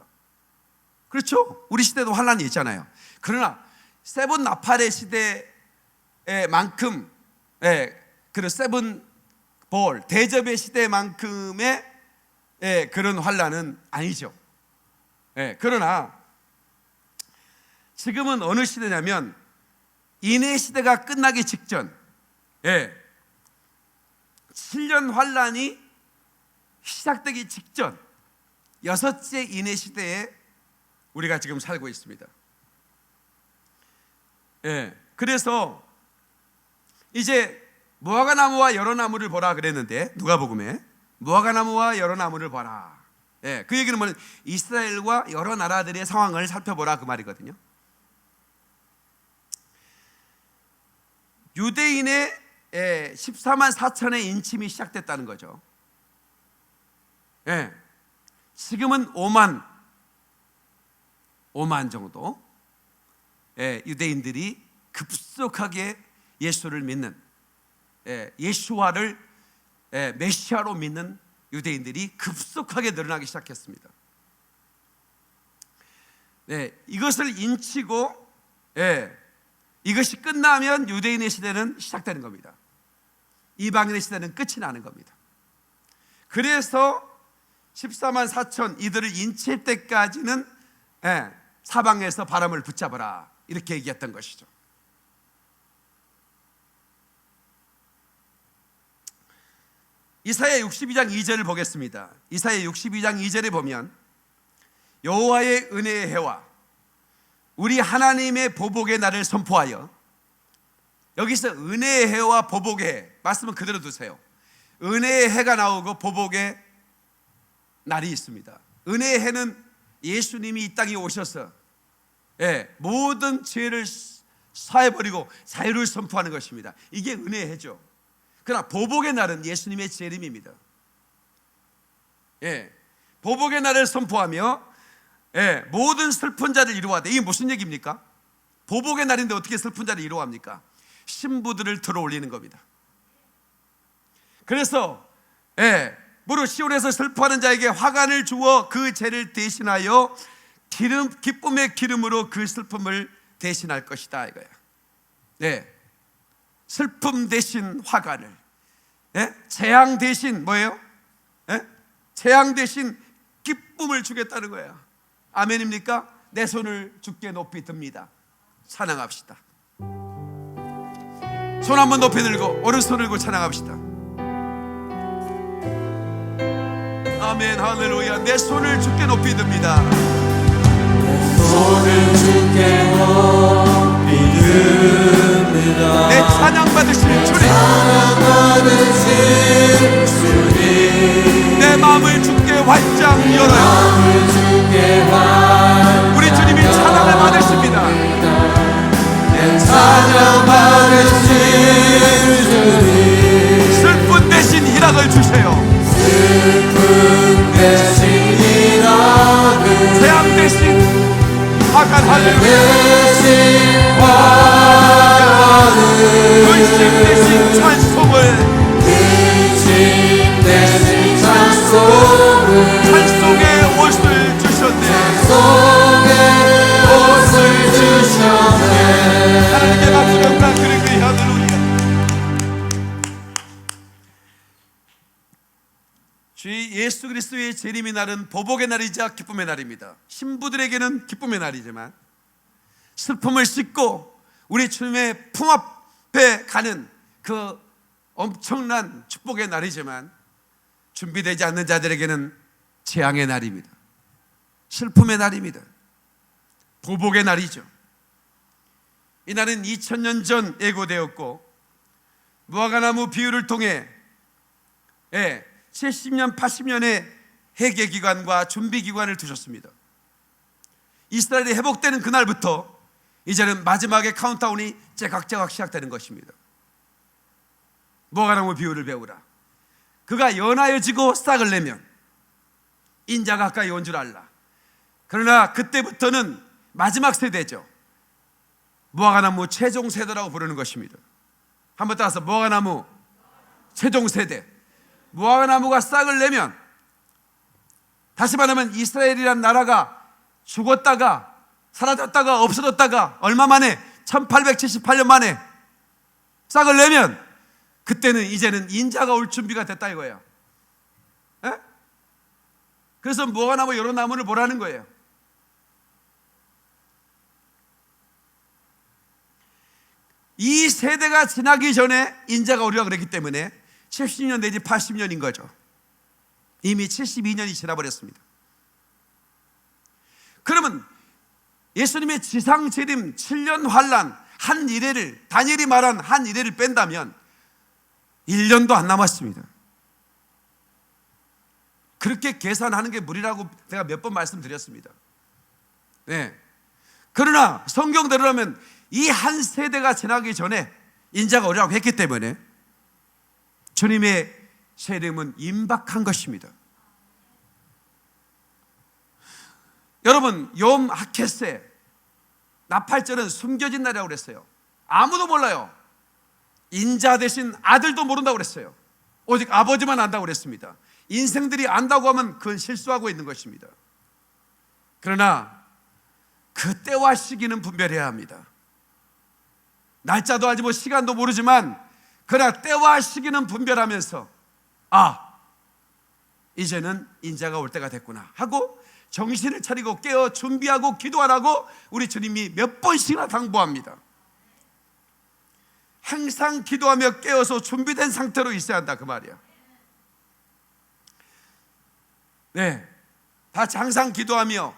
S1: 그렇죠? 우리 시대도 환란이 있잖아요. 그러나 세븐 나팔의 시대만큼, 그런 세븐 볼, 대접의 시대만큼의 그런 환란은 아니죠. 그러나 지금은 어느 시대냐면 인해 시대가 끝나기 직전, 7년 환란이 시작되기 직전 여섯째 인해 시대에 우리가 지금 살고 있습니다. 그래서 이제 무화과나무와 여러 나무를 보라 그랬는데, 누가복음에 무화과나무와 여러 나무를 보라. 그 얘기는 뭐냐면 이스라엘과 여러 나라들의 상황을 살펴보라 그 말이거든요. 유대인의 14만 4천의 인침이 시작됐다는 거죠. 지금은 5만 정도 유대인들이 급속하게 예수를 믿는, 예수와를 메시아로 믿는 유대인들이 급속하게 늘어나기 시작했습니다. 이것을 인치고 이것이 끝나면 유대인의 시대는 시작되는 겁니다. 이방인의 시대는 끝이 나는 겁니다. 그래서 14만 4천 이들을 인칠 때까지는 사방에서 바람을 붙잡아라 이렇게 얘기했던 것이죠. 이사야 62장 2절을 보겠습니다. 이사야 62장 2절에 보면 여호와의 은혜의 해와 우리 하나님의 보복의 날을 선포하여, 여기서 은혜의 해와 보복의 해 말씀은 그대로 두세요. 은혜의 해가 나오고 보복의 날이 있습니다. 은혜의 해는 예수님이 이 땅에 오셔서 모든 죄를 사해버리고 자유를 선포하는 것입니다. 이게 은혜의 해죠. 그러나 보복의 날은 예수님의 재림입니다. 보복의 날을 선포하며 모든 슬픈 자를 이루어하되, 이게 무슨 얘기입니까? 보복의 날인데 어떻게 슬픈 자를 이루어합니까? 신부들을 들어 올리는 겁니다. 그래서 무릇 시온에서 슬퍼하는 자에게 화관을 주어 그 죄를 대신하여 기쁨의 기름으로 그 슬픔을 대신할 것이다 이거야. 슬픔 대신 화관을, 재앙 대신 뭐예요? 재앙 대신 기쁨을 주겠다는 거야. 아멘입니까? 내 손을 주께 높이 듭니다. 찬양합시다. 손 한번 높이 들고 오른손을 들고 찬양합시다. 아멘, 할렐루야. 내 손을 주께 높이 듭니다.
S2: 손을 주께 높이 듭니다.
S1: 내 찬양 받으실 주님,
S2: 찬양 받으실 주님,
S1: 내 마음을 주께 활짝 열어요.
S2: 마음을 주께 활짝
S1: 우리 주님이 찬양을 받으십니다.
S2: 내 찬양 받으실 주님,
S1: 슬픈 대신 희락을 주세요.
S2: 슬픔 대신 희락을,
S1: 재앙 대신 화관, 할렐루야.
S2: 대신 화관을,
S1: 근심 대신 찬송을,
S2: 근심 대신 찬송을,
S1: 찬송의 옷을 주셨네.
S2: 찬송의 옷을 주셨네.
S1: 하나님께 박수 영광 드리고 할렐루야. 주 예수 그리스도의 재림의 날은 보복의 날이자 기쁨의 날입니다. 신부들에게는 기쁨의 날이지만 슬픔을 싣고 우리 주님의 품 앞에 가는 그 엄청난 축복의 날이지만 준비되지 않는 자들에게는 재앙의 날입니다. 슬픔의 날입니다. 보복의 날이죠. 이 날은 2000년 전 예고되었고 무화과나무 비유를 통해 70년, 80년의 회개기간과 준비기간을 두셨습니다. 이스라엘이 회복되는 그날부터 이제는 마지막의 카운트다운이 제각제각 시작되는 것입니다. 무화과나무 비유를 배우라. 그가 연하여지고 싹을 내면 인자가 가까이 온 줄 알라. 그러나 그때부터는 마지막 세대죠. 무화과나무 최종 세대라고 부르는 것입니다. 한번 따라서 무화과나무 최종 세대. 무화과나무가 싹을 내면, 다시 말하면 이스라엘이란 나라가 죽었다가 사라졌다가 없어졌다가 얼마 만에 1878년 만에 싹을 내면 그때는 이제는 인자가 올 준비가 됐다 이거예요. 그래서 무화과나무 여러 나무를 보라는 거예요. 이 세대가 지나기 전에 인자가 오리라 그랬기 때문에 70년 내지 80년인 거죠. 이미 72년이 지나버렸습니다. 그러면 예수님의 지상 재림 7년 환란 한 이래를, 다니엘이 말한 한 이래를 뺀다면 1년도 안 남았습니다. 그렇게 계산하는 게 무리라고 제가 몇 번 말씀드렸습니다. 그러나 성경대로라면 이 한 세대가 지나기 전에 인자가 오리라고 했기 때문에 주님의 재림은 임박한 것입니다. 여러분, 욤 하켓세 나팔절은 숨겨진 날이라고 그랬어요. 아무도 몰라요. 인자 대신 아들도 모른다고 그랬어요. 오직 아버지만 안다고 그랬습니다. 인생들이 안다고 하면 그건 실수하고 있는 것입니다. 그러나 그 때와 시기는 분별해야 합니다. 날짜도 알지 뭐 시간도 모르지만 그러나 때와 시기는 분별하면서 이제는 인자가 올 때가 됐구나 하고 정신을 차리고 깨어 준비하고 기도하라고 우리 주님이 몇 번씩이나 당부합니다. 항상 기도하며 깨어서 준비된 상태로 있어야 한다 그 말이야. 다 항상 기도하며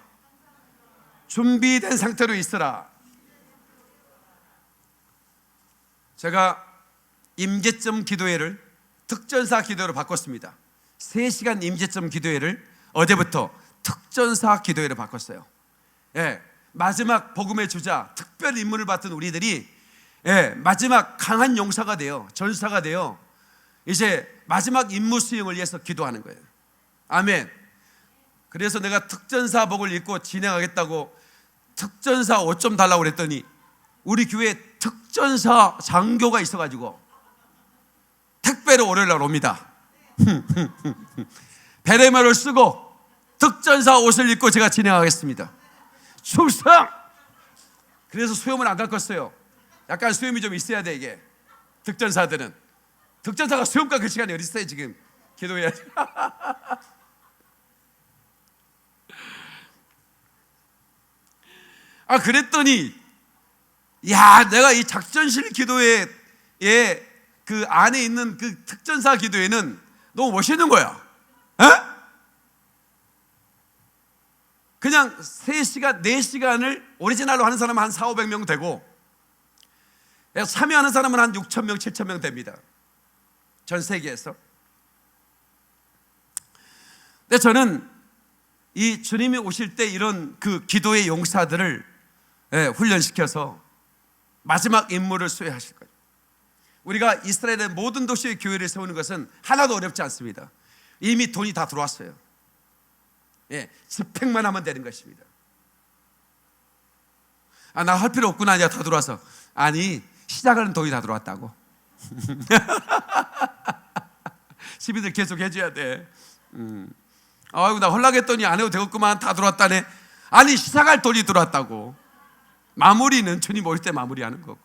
S1: 준비된 상태로 있으라. 제가 임재점 기도회를 특전사 기도회로 바꿨습니다. 3시간 임재점 기도회를 어제부터 특전사 기도회로 바꿨어요. 마지막 복음의 주자, 특별 임무를 맡은 우리들이 마지막 강한 용사가 되어, 전사가 되어 이제 마지막 임무 수행을 위해서 기도하는 거예요. 아멘. 그래서 내가 특전사복을 입고 진행하겠다고 특전사 옷 좀 달라고 그랬더니 우리 교회에 특전사 장교가 있어가지고 택배로 월요일날 옵니다. 베레모를 쓰고 특전사 옷을 입고 제가 진행하겠습니다. 충성! 그래서 수염을 안 깎았어요. 약간 수염이 좀 있어야 돼 이게. 특전사들은. 특전사가 수염 깎을 시간이 어디 있어요 지금. 기도해야지. 그랬더니 야, 내가 이 작전실 기도회 그 안에 있는 그 특전사 기도회는 너무 멋있는 거야. 그냥 3시간, 4시간을 오리지널로 하는 사람은 한 400~500명 되고 참여하는 사람은 한 6,000명, 7,000명 됩니다. 전 세계에서. 근데 저는 이 주님이 오실 때 이런 그 기도의 용사들을 훈련시켜서 마지막 임무를 수행하실 거예요. 우리가 이스라엘의 모든 도시의 교회를 세우는 것은 하나도 어렵지 않습니다. 이미 돈이 다 들어왔어요. 집행만 하면 되는 것입니다. 나 할 필요 없구나. 아니야, 다 들어와서. 아니, 시작하는 돈이 다 들어왔다고. 시비들 계속 해줘야 돼. 아이고, 나 헐락했더니 안 해도 되겠구만. 다 들어왔다네. 아니, 시작할 돈이 들어왔다고. 마무리는 주님 올 때 마무리하는 거고.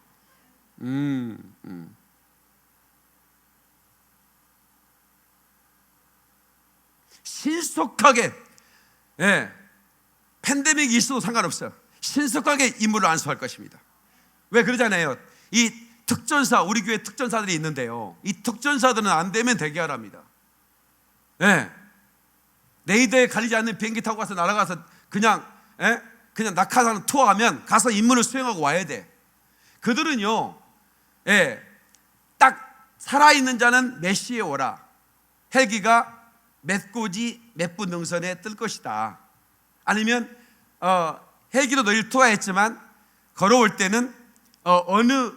S1: 신속하게, 팬데믹이 있어도 상관없어요. 신속하게 임무를 안수할 것입니다. 왜 그러잖아요. 이 특전사, 우리 교회 특전사들이 있는데요, 이 특전사들은 안 되면 대기하랍니다. 레이더에 갈리지 않는 비행기 타고 가서 날아가서 그냥 낙하산 투어하면 가서 임무를 수행하고 와야 돼. 그들은요, 딱 살아있는 자는 몇 시에 오라. 헬기가 몇 고지 몇 분 능선에 뜰 것이다. 아니면 헬기로 너희를 투하했지만 걸어올 때는 어느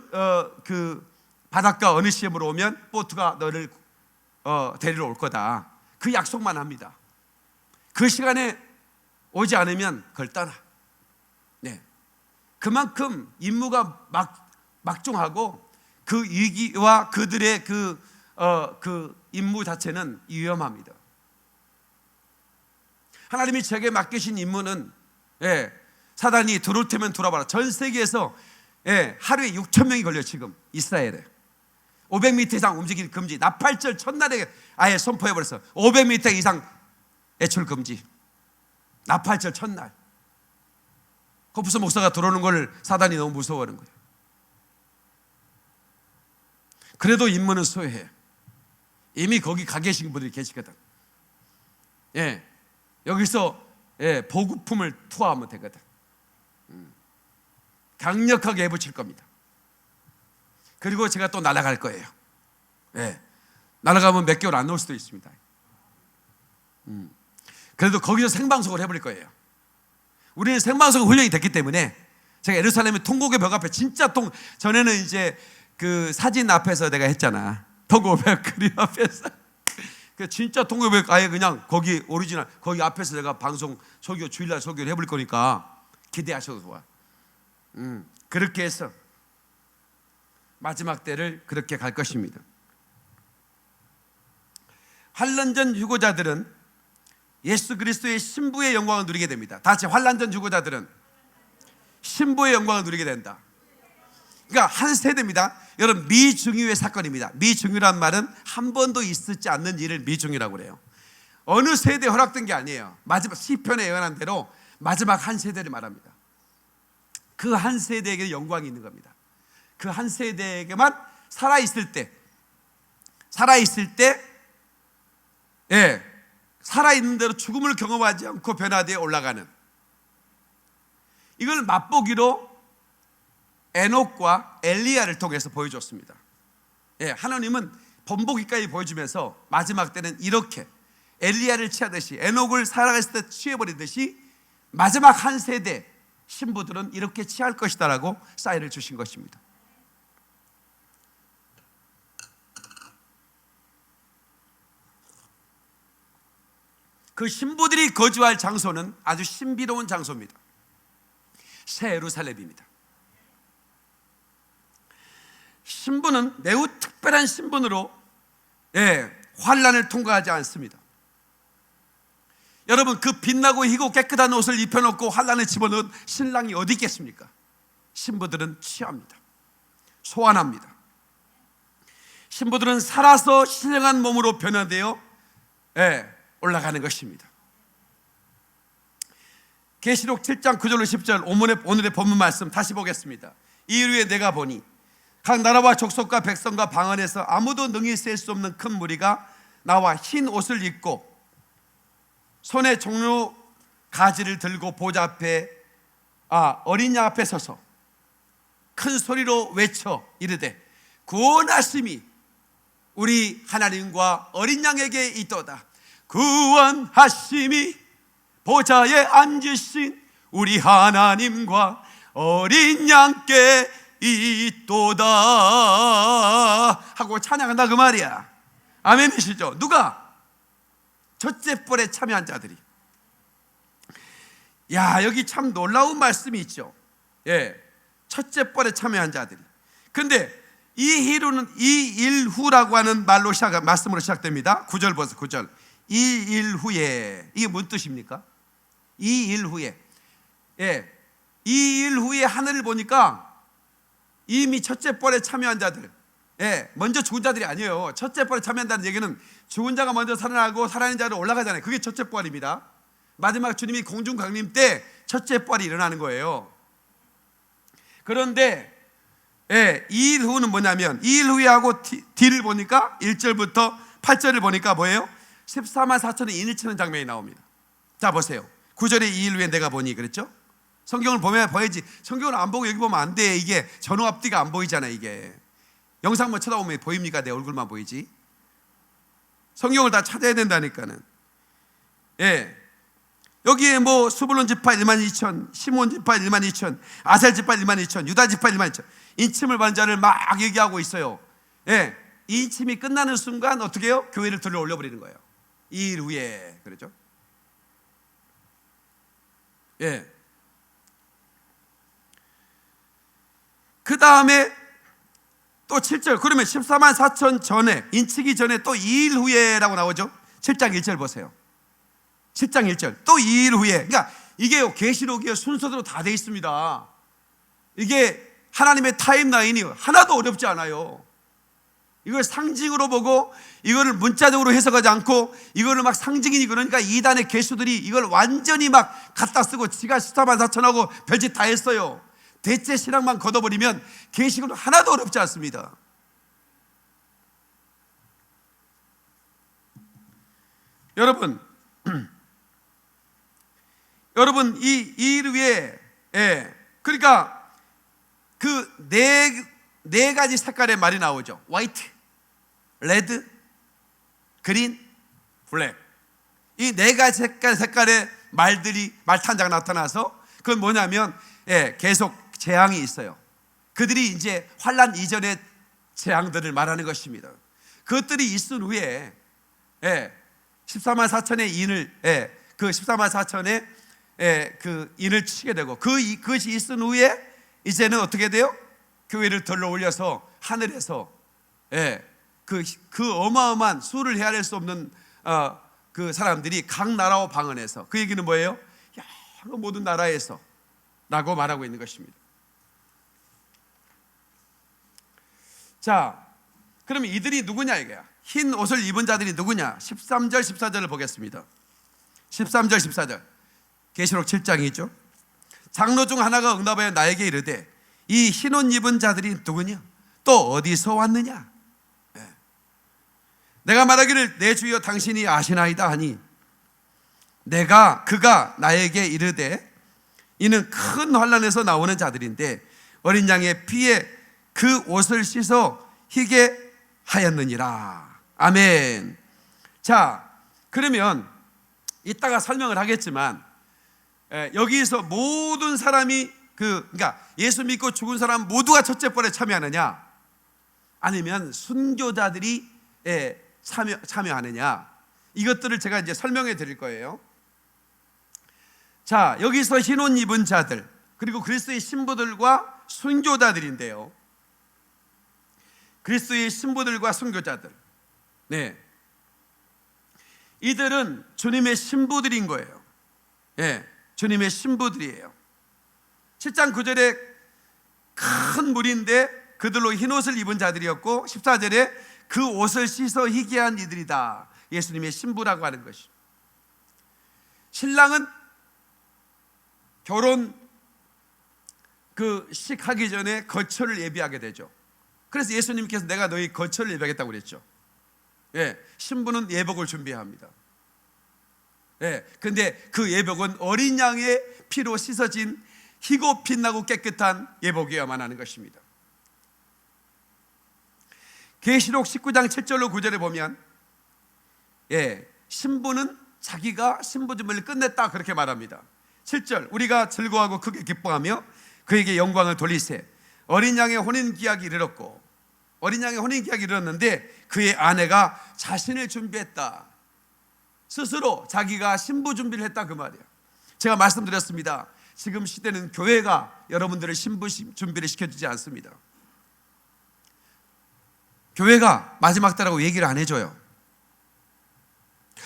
S1: 그 바닷가 어느 시점으로 오면 보트가 너를 데리러 올 거다. 그 약속만 합니다. 그 시간에 오지 않으면 그걸 떠나. 그만큼 임무가 막중하고 그 위기와 그들의 그 임무 자체는 위험합니다. 하나님이 제게 맡기신 임무는 사단이 들어올 테면 돌아봐라. 전 세계에서 하루에 6,000명이 걸려요. 지금 이스라엘에 500m 이상 움직이기 금지. 나팔절 첫날에 아예 선포해버렸어. 500m 이상 애출 금지. 나팔절 첫날. 코프스 목사가 들어오는 걸 사단이 너무 무서워하는 거예요. 그래도 임무는 소유해. 이미 거기 가 계신 분들이 계시거든. 여기서 보급품을 투하하면 되거든. 강력하게 해붙일 겁니다. 그리고 제가 또 날아갈 거예요. 날아가면 몇 개월 안 올 수도 있습니다. 그래도 거기서 생방송을 해버릴 거예요. 우리는 생방송 훈련이 됐기 때문에 제가 예루살렘의 통곡의 벽 앞에 진짜 전에는 이제 그 사진 앞에서 내가 했잖아. 통곡의 벽 그림 앞에서. 그 진짜 통곡의 벽 아예 그냥 거기 오리지널 거기 앞에서 내가 방송 설교 주일날 설교를 해버릴 거니까 기대하셔도 좋아. 그렇게 해서 마지막 때를 그렇게 갈 것입니다. 환난전 유고자들은 예수 그리스도의 신부의 영광을 누리게 됩니다. 다 같이 환난전 유고자들은 신부의 영광을 누리게 된다. 그러니까 한 세대입니다. 여러분, 미중유의 사건입니다. 미중유란 말은 한 번도 있었지 않는 일을 미중유라고 그래요. 어느 세대에 허락된 게 아니에요. 마지막 시편에 예언한 대로 마지막 한 세대를 말합니다. 그 한 세대에게 영광이 있는 겁니다. 그 한 세대에게만 살아있을 때 살아있는 대로 죽음을 경험하지 않고 변화되어 올라가는, 이걸 맛보기로 에녹과 엘리야를 통해서 보여줬습니다. 하나님은 번복기까지 보여주면서 마지막 때는 이렇게 엘리야를 취하듯이, 에녹을 살아갔을 때 취해버리듯이 마지막 한 세대 신부들은 이렇게 취할 것이다라고 사인을 주신 것입니다. 그 신부들이 거주할 장소는 아주 신비로운 장소입니다. 새 예루살렘입니다. 신부는 매우 특별한 신분으로 환난을 통과하지 않습니다. 여러분, 그 빛나고 희고 깨끗한 옷을 입혀놓고 환난에 집어넣은 신랑이 어디 있겠습니까? 신부들은 취합니다. 소환합니다. 신부들은 살아서 신령한 몸으로 변화되어 올라가는 것입니다. 계시록 7장 9절로 10절 오늘의 본문 말씀 다시 보겠습니다. 이일 후에 내가 보니 각 나라와 족속과 백성과 방언에서 아무도 능히 셀 수 없는 큰 무리가 나와 흰 옷을 입고 손에 종려 가지를 들고 보좌 앞에 어린 양 앞에 서서 큰 소리로 외쳐 이르되 구원하심이 우리 하나님과 어린 양에게 있도다. 구원하심이 보좌에 앉으신 우리 하나님과 어린 양께 있도다 하고 찬양한다 그 말이야. 아멘이시죠? 누가? 첫째 뻘에 참여한 자들이. 야, 여기 참 놀라운 말씀이 있죠. 첫째 뻘에 참여한 자들이. 근데 이 일 후라고 하는 말씀으로 시작됩니다. 9절 보세요. 9절. 이 일 후에, 이게 뭔 뜻입니까? 이 일 후에. 이 일 후에 하늘을 보니까 이미 첫째 뻘에 참여한 자들, 먼저 죽은 자들이 아니에요. 첫째 뻘에 참여한다는 얘기는 죽은 자가 먼저 살아나고 살아있는 자로 올라가잖아요. 그게 첫째 뻘입니다. 마지막 주님이 공중 강림 때 첫째 뻘이 일어나는 거예요. 그런데 이 일 후는 뭐냐면, 이 일 후에 하고 뒤를 보니까 1절부터 8절을 보니까 뭐예요? 14만 4천의 인을 치는 장면이 나옵니다. 자 보세요. 9절에 이 일 후에 내가 보니 그랬죠? 성경을 보면 보야지. 성경을 안 보고 여기 보면 안 돼. 이게 전후 앞뒤가 안 보이잖아. 이게 영상만 쳐다보면 보입니까? 내 얼굴만 보이지. 성경을 다 찾아야 된다니까는. 여기에 뭐 스불론 지파 1만 2천, 시몬 지파 1만 2천, 아셀 지파 1만 2천, 유다 지파 1만 2천, 인침을 받은 자를 막 얘기하고 있어요. 이 인침이 끝나는 순간 어떻게 해요? 교회를 들러 올려버리는 거예요. 이 일 후에. 그렇죠? 그 다음에 또 7절. 그러면 14만 4천 전에, 인치기 전에 또 2일 후에라고 나오죠. 7장 1절 보세요. 7장 1절. 또 2일 후에. 그러니까 이게 계시록이 순서대로 다 돼 있습니다. 이게 하나님의 타임라인이 하나도 어렵지 않아요. 이걸 상징으로 보고 이거를 문자적으로 해석하지 않고 이거를 막 상징이니 그러니까 이단의 개수들이 이걸 완전히 막 갖다 쓰고 지가 14만 4천하고 별짓 다 했어요. 대체 신앙만 걷어버리면 계시록은 하나도 어렵지 않습니다. 여러분 이 일 위에 그러니까 그 네 가지 색깔의 말이 나오죠. 화이트, 레드, 그린, 블랙. 이 네 가지 색깔의 말탄자가 나타나서 그건 뭐냐면 계속 재앙이 있어요. 그들이 이제 환난 이전의 재앙들을 말하는 것입니다. 그것들이 있은 후에 14만 4천의 인을 그 14만 4천의 그 인을 치게 되고 그것이 있은 후에 이제는 어떻게 돼요? 교회를 들러 올려서 하늘에서 그 어마어마한 수를 헤아릴 수 없는 그 사람들이 각 나라와 방언에서, 그 얘기는 뭐예요? 여러 모든 나라에서 라고 말하고 있는 것입니다. 자, 그러면 이들이 누구냐 이거야? 흰 옷을 입은 자들이 누구냐? 13절 14절을 보겠습니다. 13절 14절 계시록 7장이죠. 장로 중 하나가 응답하여 나에게 이르되 이 흰 옷 입은 자들이 누구냐? 또 어디서 왔느냐? 내가 말하기를 내 주여 당신이 아시나이다 하니 그가 나에게 이르되 이는 큰 환난에서 나오는 자들인데 어린 양의 피에 그 옷을 씻어 희게 하였느니라. 아멘. 자, 그러면 이따가 설명을 하겠지만 여기서 모든 사람이 그러니까 예수 믿고 죽은 사람 모두가 첫째벌에 참여하느냐, 아니면 순교자들이 참여하느냐, 이것들을 제가 이제 설명해 드릴 거예요. 자, 여기서 흰 옷 입은 자들, 그리고 그리스도의 신부들과 순교자들인데요. 그리스도의 신부들과 순교자들, 네, 이들은 주님의 신부들인 거예요. 주님의 신부들이에요. 7장 9절에 큰 무리인데 그들로 흰 옷을 입은 자들이었고, 14절에 그 옷을 씻어 희게한 이들이다. 예수님의 신부라고 하는 것이. 신랑은 결혼 식 하기 전에 거처를 예비하게 되죠. 그래서 예수님께서 내가 너희 거처를 예비하겠다고 그랬죠. 신부는 예복을 준비합니다. 근데 그 예복은 어린 양의 피로 씻어진 희고 빛나고 깨끗한 예복이어야만 하는 것입니다. 계시록 19장 7절로 9절에 보면 신부는 자기가 신부 준비를 끝냈다 그렇게 말합니다. 7절, 우리가 즐거워하고 크게 기뻐하며 그에게 영광을 돌리세. 어린 양의 혼인기약이 이르렀고, 어린 양의 혼인기약이 이르렀는데 그의 아내가 자신을 준비했다. 스스로 자기가 신부 준비를 했다 그 말이에요. 제가 말씀드렸습니다. 지금 시대는 교회가 여러분들을 신부 준비를 시켜주지 않습니다. 교회가 마지막 때라고 얘기를 안 해줘요.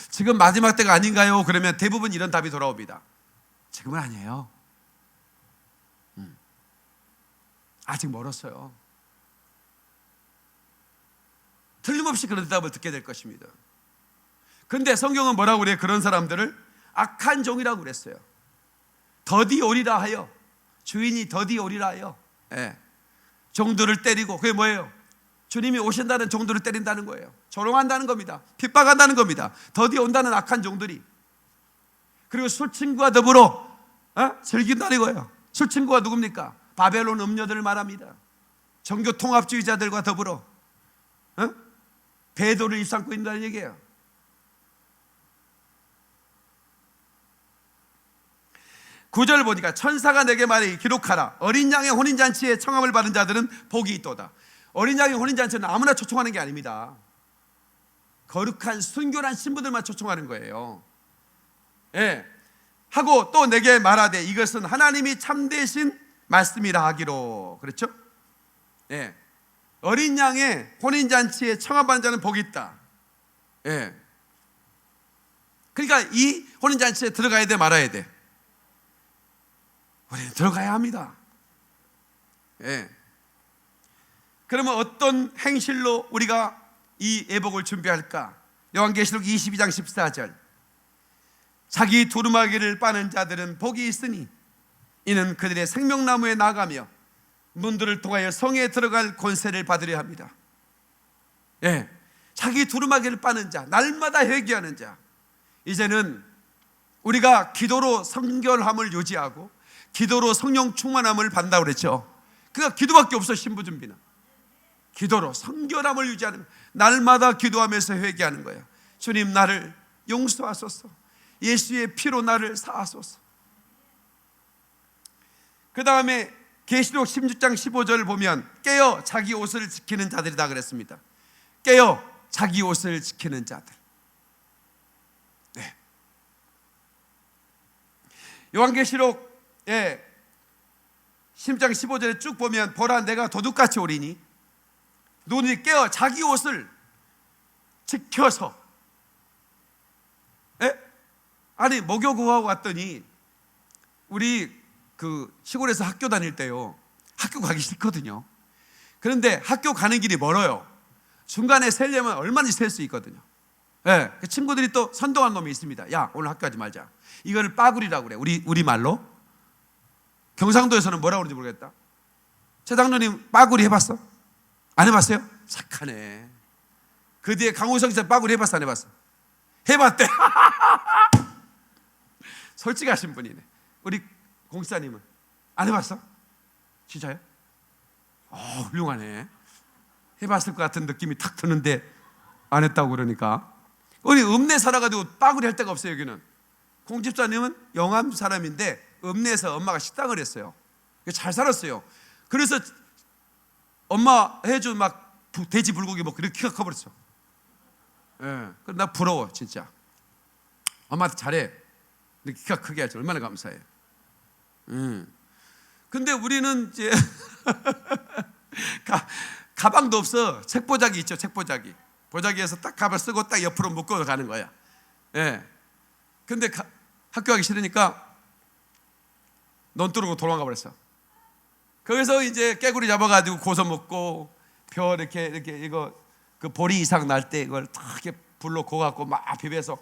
S1: 지금 마지막 때가 아닌가요? 그러면 대부분 이런 답이 돌아옵니다. 지금은 아니에요. 아직 멀었어요. 틀림없이 그런 대답을 듣게 될 것입니다. 그런데 성경은 뭐라고 그래요? 그런 사람들을 악한 종이라고 그랬어요. 더디 오리라 하여, 주인이 더디 오리라 하여, 종들을 때리고, 그게 뭐예요? 주님이 오신다는 종들을 때린다는 거예요. 조롱한다는 겁니다. 핍박한다는 겁니다. 더디 온다는 악한 종들이. 그리고 술친구와 더불어 즐긴다는 거예요. 술친구가 누굽니까? 바벨론 음녀들을 말합니다. 종교 통합주의자들과 더불어 배도를 입삼고 있다는 얘기예요. 구절 보니까 천사가 내게 말해 기록하라. 어린 양의 혼인잔치에 청함을 받은 자들은 복이 있도다. 어린 양의 혼인잔치는 아무나 초청하는 게 아닙니다. 거룩한 순결한 신부들만 초청하는 거예요. 하고 또 내게 말하되 이것은 하나님이 참되신 말씀이라 하기로. 그렇죠? 어린 양의 혼인잔치에 청함받은 자는 복이 있다. 그러니까 이 혼인잔치에 들어가야 돼, 말아야 돼? 우리는 들어가야 합니다. 그러면 어떤 행실로 우리가 이 예복을 준비할까? 요한계시록 22장 14절, 자기 두루마기를 빠는 자들은 복이 있으니 이는 그들의 생명나무에 나가며 문들을 통하여 성에 들어갈 권세를 받으려 합니다. 자기 두루마기를 빠는 자, 날마다 회개하는 자. 이제는 우리가 기도로 성결함을 유지하고 기도로 성령 충만함을 받는다고 그랬죠. 그러니까 기도밖에 없어. 신부 준비는 기도로 성결함을 유지하는, 날마다 기도하면서 회개하는 거예요. 주님, 나를 용서하소서. 예수의 피로 나를 사하소서. 그 다음에 계시록 16장 15절을 보면 깨어 자기 옷을 지키는 자들이다 그랬습니다. 깨어 자기 옷을 지키는 자들. 요한계시록 10장 15절에 쭉 보면 보라 내가 도둑같이 오리니 눈이 깨어 자기 옷을 지켜서. 아니 목욕 구하고 왔더니 우리 시골에서 학교 다닐 때요, 학교 가기 싫거든요. 그런데 학교 가는 길이 멀어요. 중간에 세려면 얼마든지 셀 수 있거든요. 그 친구들이 또 선동한 놈이 있습니다. 야, 오늘 학교 가지 말자. 이거를 빠구리라고 그래. 우리 말로. 경상도에서는 뭐라고 그러는지 모르겠다. 최장로님 빠구리 해봤어? 안 해봤어요? 착하네. 그 뒤에 강호성 씨 빠구리 해봤어, 안 해봤어? 해봤대. 솔직하신 분이네. 우리 공사님은 안 해봤어? 진짜요? 훌륭하네. 해봤을 것 같은 느낌이 탁 드는데 안 했다고 그러니까. 우리 읍내 살아가지고 빠구리 할 데가 없어요. 여기는 공 집사님은 영암 사람인데 읍내에서 엄마가 식당을 했어요. 잘 살았어요. 그래서 엄마 해준 막 돼지 불고기 먹고 이렇게 키가 커버렸어. 예, 나 부러워 진짜. 엄마한테 잘해. 이렇게 키가 크게 하지. 얼마나 감사해. 근데 우리는 이제 가방도 없어. 책보자기 있죠. 책보자기. 보자기에서 딱 가발 쓰고 딱 옆으로 묶어 가는 거야. 예. 근데 학교 가기 싫으니까 논 뚫고 도망가 버렸어. 거기서 이제 깨구리 잡아가지고 고소 먹고 벼 이렇게 이거 그 보리 이상 날 때 이걸 탁 이렇게 불로 고갖고 막 비벼서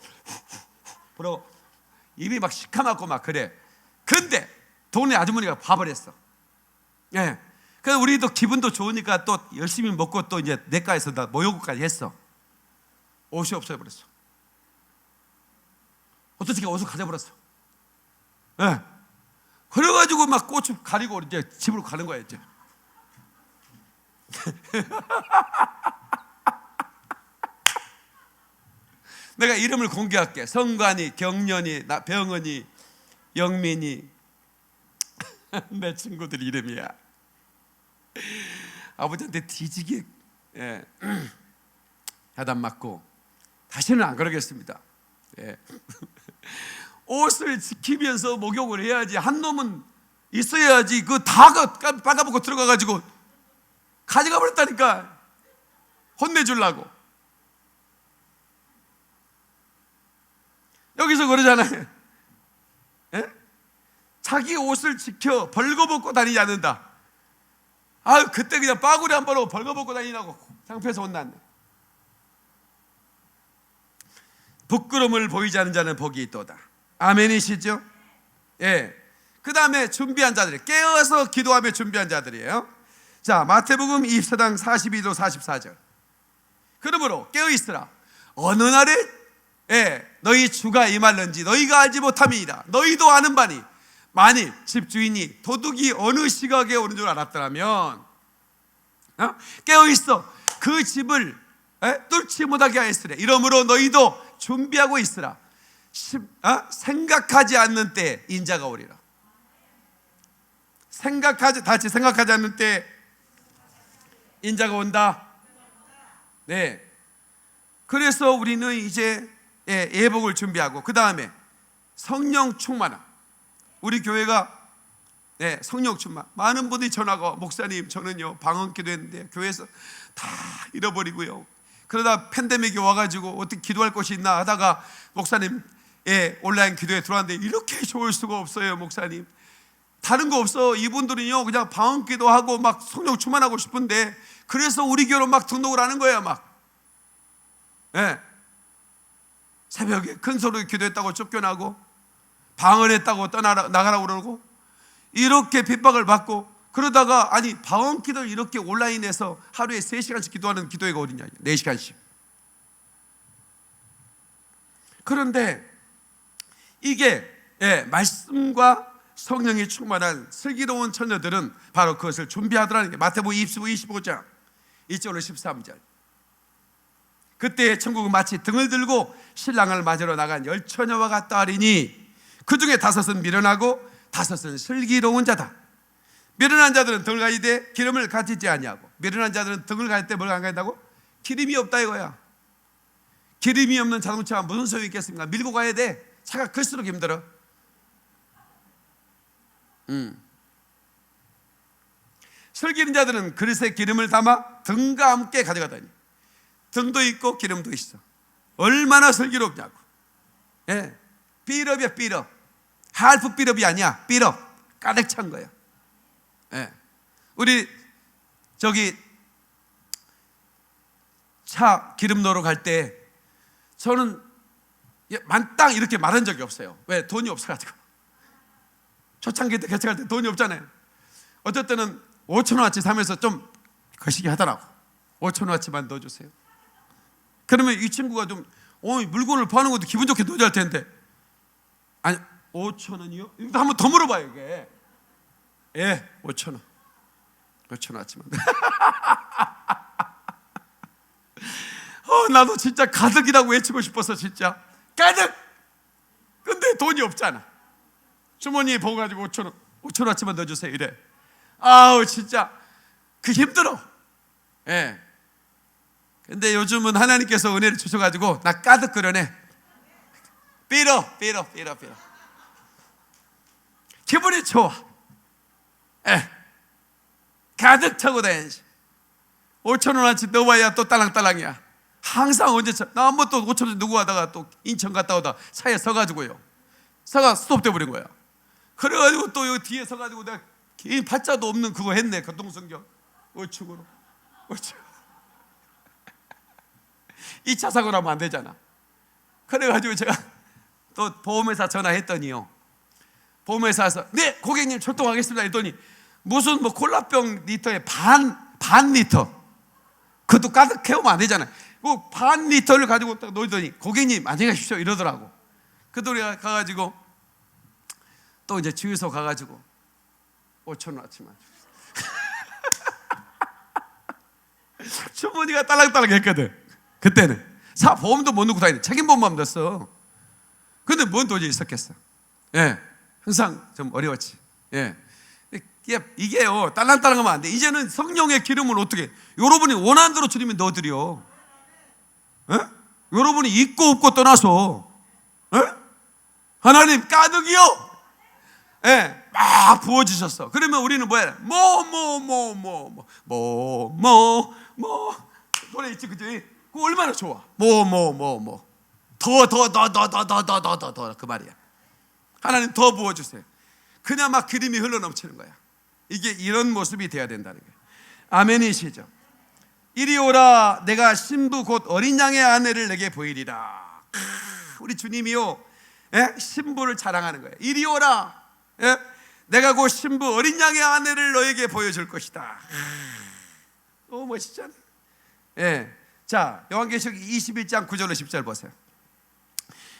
S1: 불어 입이 막 시커멓고 막 그래. 근데 동네 아주머니가 봐버렸어. 예. 그래서 우리도 기분도 좋으니까 또 열심히 먹고 또 이제 내과에서 다 모욕까지 했어. 옷이 없어버렸어. 어떻게 옷을 가져버렸어. 예. 그래가지고 막 고추 가리고 이제 집으로 가는 거야 이제. 내가 이름을 공개할게. 성관이, 경련이, 병은이, 영민이 내 친구들 이름이야. 아버지한테 뒤지게 야단 맞고 다시는 안 그러겠습니다. 예. 옷을 지키면서 목욕을 해야지. 한 놈은 있어야지. 그거 다 빨가벗고 들어가가지고 가져가 버렸다니까. 혼내주려고. 여기서 그러잖아요. 예? 자기 옷을 지켜 벌거벗고 다니지 않는다. 아유, 그때 그냥 빠구리 한 번으로 벌거벗고 다니라고 창피해서 혼났네. 부끄러움을 보이지 않는 자는 복이 있도다. 아멘이시죠? 예. 그 다음에 준비한 자들이 깨어서 기도하며 준비한 자들이에요. 자, 마태복음 24장 42도 44절. 그러므로 깨어 있으라. 어느 날에 너희 주가 임할는지 너희가 알지 못함이니라. 너희도 아는 바니 만일 집주인이 도둑이 어느 시각에 오는 줄 알았더라면 깨어 있어 그 집을 뚫지 못하게 하였으래. 이러므로 너희도 준비하고 있으라. 생각하지 않는 때 인자가 오리라. 다시 생각하지 않는 때 인자가 온다. 네. 그래서 우리는 이제 예복을 준비하고 그 다음에 성령 충만함. 우리 교회가 성령 충만. 많은 분들이 전화가 목사님 저는요 방언기도 했는데 교회에서 다 잃어버리고요. 그러다 팬데믹이 와가지고 어떻게 기도할 곳이 있나 하다가 목사님 온라인 기도에 들어왔는데 이렇게 좋을 수가 없어요 목사님. 다른 거 없어. 이분들은요 그냥 방언기도 하고 막 성령 충만하고 싶은데 그래서 우리 교회로 막 등록을 하는 거야 막. 새벽에 큰 소리로 기도했다고 쫓겨나고 방언했다고 나가라고 그러고 이렇게 핍박을 받고 그러다가 아니 방언기도를 이렇게 온라인에서 하루에 3시간씩 기도하는 기도회가 어디냐 4시간씩. 그런데 이게 말씀과 성령이 충만한 슬기로운 처녀들은 바로 그것을 준비하더라는 게 마태복음 25장 1절로 13절. 그때 천국은 마치 등을 들고 신랑을 맞으러 나간 10처녀와 같다 하리니 그 중에 5은 미련하고 5은 슬기로운 자다. 미련한 자들은 등을 가지되 기름을 가지지 아니하고 미련한 자들은 등을 가질 때 뭘 안 가진다고? 기름이 없다 이거야. 기름이 없는 자동차가 무슨 소용이 있겠습니까? 밀고 가야 돼. 차가 클수록 힘들어. 슬기는 자들은 그릇에 기름을 담아 등과 함께 가져가다니. 등도 있고 기름도 있어. 얼마나 슬기롭냐고. 삐럽이야 삐럽. 할프 삐럽이 아니야. 삐럽 가득 찬 거야. 우리 저기 차 기름 넣으러 갈 때 저는 만땅 이렇게 말한 적이 없어요. 왜? 돈이 없어가지고. 초창기 때 개척할 때 돈이 없잖아요. 어떨 때는 5,000원어치 사면서 좀 거시기 하더라고. 5,000원어치만 넣어주세요. 그러면 이 친구가 좀 물건을 파는 것도 기분 좋게 넣어줘야 할 텐데 아니 5,000원이요? 이거 한번 더 물어봐요 이게. 5,000원 5,000원어치만. 나도 진짜 가득이라고 외치고 싶어서 진짜 가득. 근데 돈이 없잖아. 주머니에 보고 가지고 5,000원어치만 넣어주세요 이래. 아우 진짜 그 힘들어. 예. 근데 요즘은 하나님께서 은혜를 주셔가지고 나 가득 끌어내. 빌어. 기분이 좋아. 예. 가득 차고 다니지. 5,000원어치 넣어봐야 또 딸랑딸랑이야. 항상 언제 나 한번 또 5,000원어치 누구 하다가 또 인천 갔다 오다 차에 서가지고요. 차가 스톱돼 버린 거야. 그래가지고 또 여기 뒤에 서가지고 내가 개인 팔자도 없는 그거 했네. 교통성경 우측으로. 2차 사고 나면 안 되잖아. 그래가지고 제가 또 보험회사 전화했더니요, 보험회사에서 네 고객님 출동하겠습니다 했더니 무슨 뭐 콜라병 리터에 반 리터, 그것도 가득 채우면 안 되잖아요. 그 반 리터를 가지고 딱 놓더니 고객님 안녕히 가십시오 이러더라고. 그 우리가 가가지고 또 이제 주유소 가가지고 5,000원어치만 주머니가 딸랑딸랑 했거든. 그때는 보험도 못 넣고 다니는 책임보험만 넣었어. 근데 뭔 돈이 있었겠어. 예, 항상 좀 어려웠지. 예, 이게요 딸랑딸랑하면 안 돼. 이제는 성령의 기름을 어떻게 여러분이 원하는 대로 주님이 넣어드려. 예? 여러분이 있고 없고 떠나서 예? 하나님 가득이요. 예, 막 부어주셨어. 그러면 우리는 뭐야? 노래 있지, 그지? 그거 얼마나 좋아. 더 그 말이야. 하나님 더 부어주세요. 그냥 막 기름이 흘러넘치는 거야. 이게 이런 모습이 돼야 된다는 거예요. 아멘이시죠? 이리 오라 내가 신부 곧 어린 양의 아내를 내게 보이리라. 우리 주님이요, 예? 신부를 자랑하는 거예요. 이리 오라, 예? 내가 곧 신부 어린 양의 아내를 너에게 보여줄 것이다. 너무 멋있잖아. 예. 자, 요한계시록 21장 9절로 10절 보세요.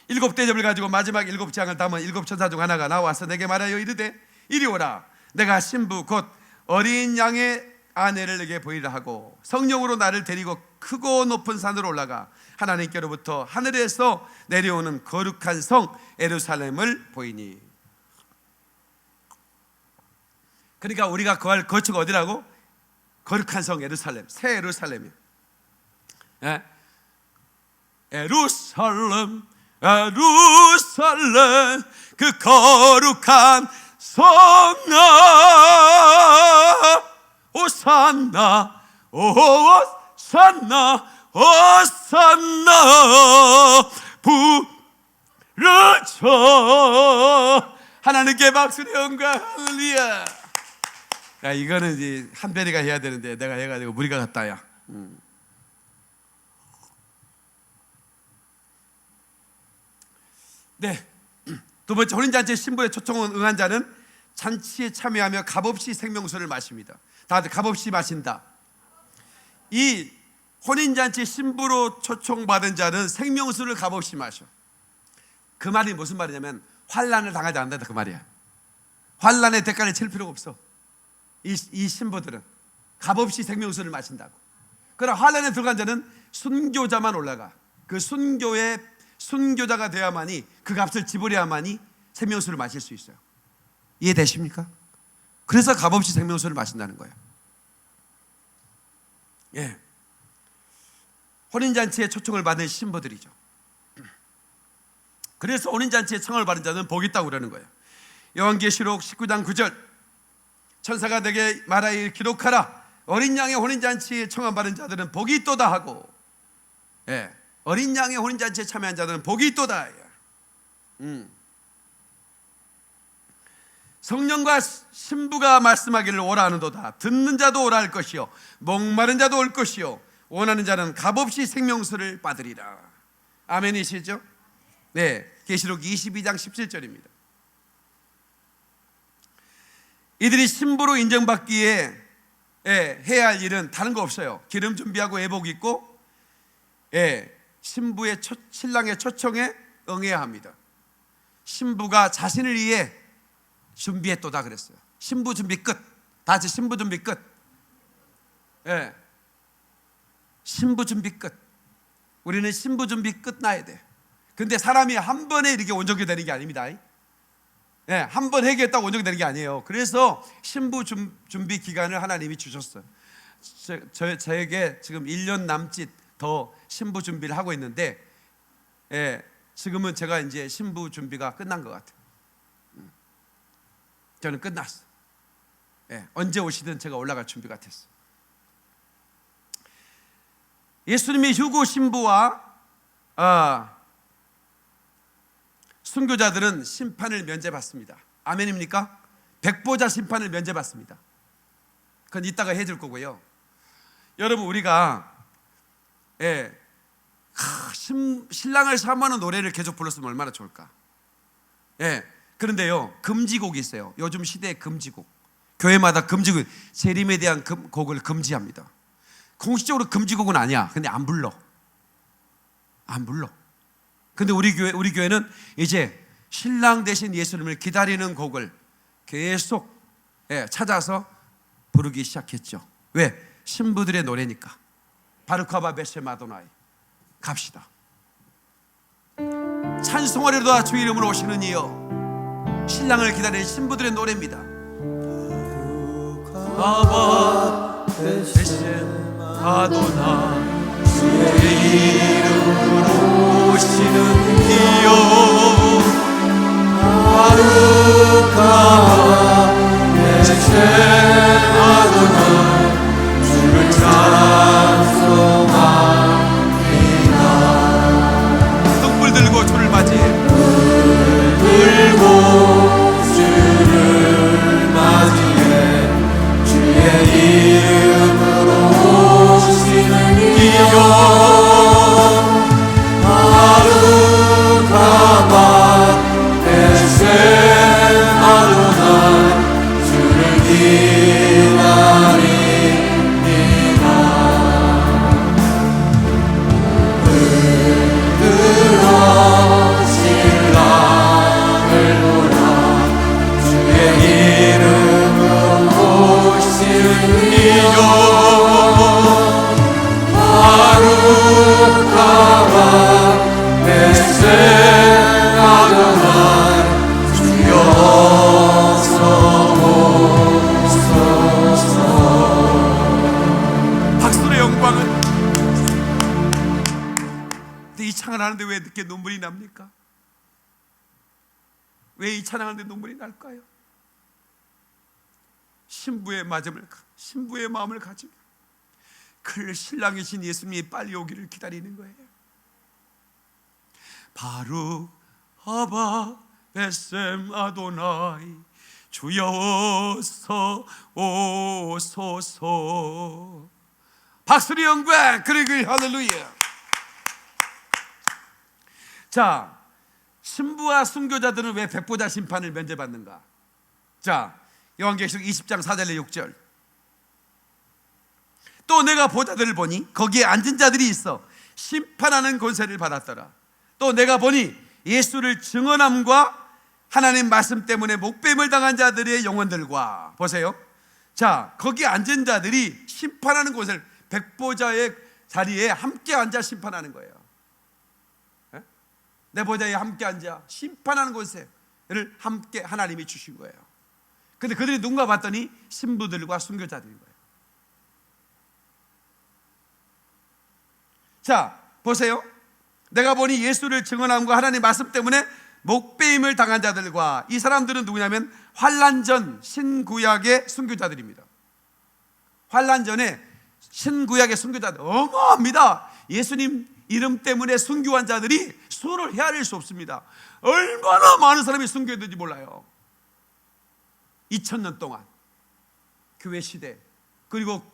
S1: 7 대접을 가지고 마지막 7장을 담은 7 천사 중 하나가 나와서 내게 말하여 이르되 이리 오라 내가 신부 곧 어린 양의 아내를 내게 보이라 하고 성령으로 나를 데리고 크고 높은 산으로 올라가 하나님께로부터 하늘에서 내려오는 거룩한 성 예루살렘을 보이니. 그러니까 우리가 거할 거처가 어디라고? 거룩한 성 예루살렘, 새 예루살렘이에요. 예? 예루살렘 예루살렘 그 거룩한 성아 오산나 오산나 오산나 부르짖어. 하나님께 박수를 영광 할렐루야. 야, 이거는 이제 한별이가 해야 되는데 내가 해가지고 무리가 갔다야. 네, 두 번째 혼인잔치 신부의 초청은 응한 자는 잔치에 참여하며 값없이 생명수를 마십니다. 다들 값없이 마신다. 이 혼인잔치 신부로 초청받은 자는 생명수를 값없이 마셔. 그 말이 무슨 말이냐면 환난을 당하지 않는다 그 말이야. 환난의 대가를 칠 필요가 없어. 이 신부들은 값없이 생명수를 마신다고. 그러나 환난에 들어간 자는 순교자만 올라가. 그 순교자가 되어야만이 그 값을 지불해야만이 생명수를 마실 수 있어요. 이해되십니까? 그래서 값없이 생명수를 마신다는 거예요. 예, 혼인잔치에 초청을 받은 신부들이죠. 그래서 혼인잔치에 청을 받은 자는 복이 있다고 그러는 거예요. 요한계시록 19장 9절 천사가 내게 말하여 기록하라 어린 양의 혼인잔치에 청함받은 자들은 복이 있도다 하고, 예, 어린 양의 혼인잔치에 참여한 자들은 복이 있도다. 성령과 신부가 말씀하기를 오라 하는도다. 듣는 자도 오라 할 것이요 목마른 자도 올 것이요 원하는 자는 값없이 생명수를 받으리라. 아멘이시죠? 네, 계시록 22장 17절입니다. 이들이 신부로 인정받기에 해야 할 일은 다른 거 없어요. 기름 준비하고 예복 입고 신부의 신랑의 초청에 응해야 합니다. 신부가 자신을 위해 준비했도다 그랬어요. 신부 준비 끝. 다 같이 신부 준비 끝. 예, 신부 준비 끝. 우리는 신부 준비 끝나야 돼. 근데 사람이 한 번에 이렇게 온전히 되는 게 아닙니다. 예, 한 번 회개했다고 온전히 되는 게 아니에요. 그래서 신부 준비 기간을 하나님이 주셨어요. 저에게 지금 1년 남짓 더 신부 준비를 하고 있는데, 예, 지금은 제가 이제 신부 준비가 끝난 것 같아요. 저는 끝났어. 예, 언제 오시든 제가 올라갈 준비가 됐어. 예수님이 휴고 신부와 순교자들은 심판을 면제받습니다. 아멘입니까? 백보자 심판을 면제받습니다. 그건 이따가 해줄 거고요. 여러분, 우리가 신랑을 사모하는 노래를 계속 불렀으면 얼마나 좋을까. 그런데요, 금지곡이 있어요. 요즘 시대의 금지곡. 교회마다 금지곡, 재림에 대한 곡을 금지합니다. 공식적으로 금지곡은 아니야. 근데 안 불러. 근데 우리 교회는 이제 신랑 대신 예수님을 기다리는 곡을 계속 찾아서 부르기 시작했죠. 왜? 신부들의 노래니까. 바르카바 베셈 아도나이. 갑시다. 찬송하리로다 주 이름으로 오시는 이여. 신랑을 기다리는 신부들의 노래입니다. 바바 베셈 아도나이. 주의 이름으로 오시는 이여.
S2: 바루카바 베셈 아도나이. 주를 찬송합니다.
S1: 등불 들고 주를 맞이해.
S2: 들고 주를 맞이해. 주의 이름으로 오시는 이여. 바루카바 베셈 아도나이. 주를 기다립니다. 들어 신랑을 보라. 주의 이름으로 오시는 이여. 바루카바 베셈 아도나이. 주여 어서 오소서.
S1: 박수의 영광은. 근데 이 찬양을 하는데 왜 이렇게 눈물이 납니까? 왜 이 찬양하는데 눈물이 날까요? 신부의 마음을 가지고 그 신랑이신 예수님이 빨리 오기를 기다리는 거예요. 바루카바 베셈 아도나이. 주여 어서 오소서. 박수의 영광. 그리고 할렐루야. 자, 신부와 순교자들은 왜 백보자 심판을 면제받는가? 자, 요한계시록 20장 4절에 6절. 또 내가 보자들을 보니 거기에 앉은 자들이 있어 심판하는 권세를 받았더라. 또 내가 보니 예수를 증언함과 하나님 말씀 때문에 목뱀을 당한 자들의 영혼들과, 보세요. 자, 거기 앉은 자들이 심판하는 권세를, 백보자의 자리에 함께 앉아 심판하는 거예요. 내 보좌에 함께 앉아 심판하는 권세를 함께 하나님이 주신 거예요. 근데 그들이 누군가 봤더니 신부들과 순교자들인 거예요. 자, 보세요. 내가 보니 예수를 증언함과 하나님 말씀 때문에 목배임을 당한 자들과, 이 사람들은 누구냐면 환난전 신구약의 순교자들입니다. 환난전에 신구약의 순교자들 어마어마합니다. 예수님 이름 때문에 순교한 자들이 수를 헤아릴 수 없습니다. 얼마나 많은 사람이 순교했는지 몰라요. 2000년 동안 교회 시대 그리고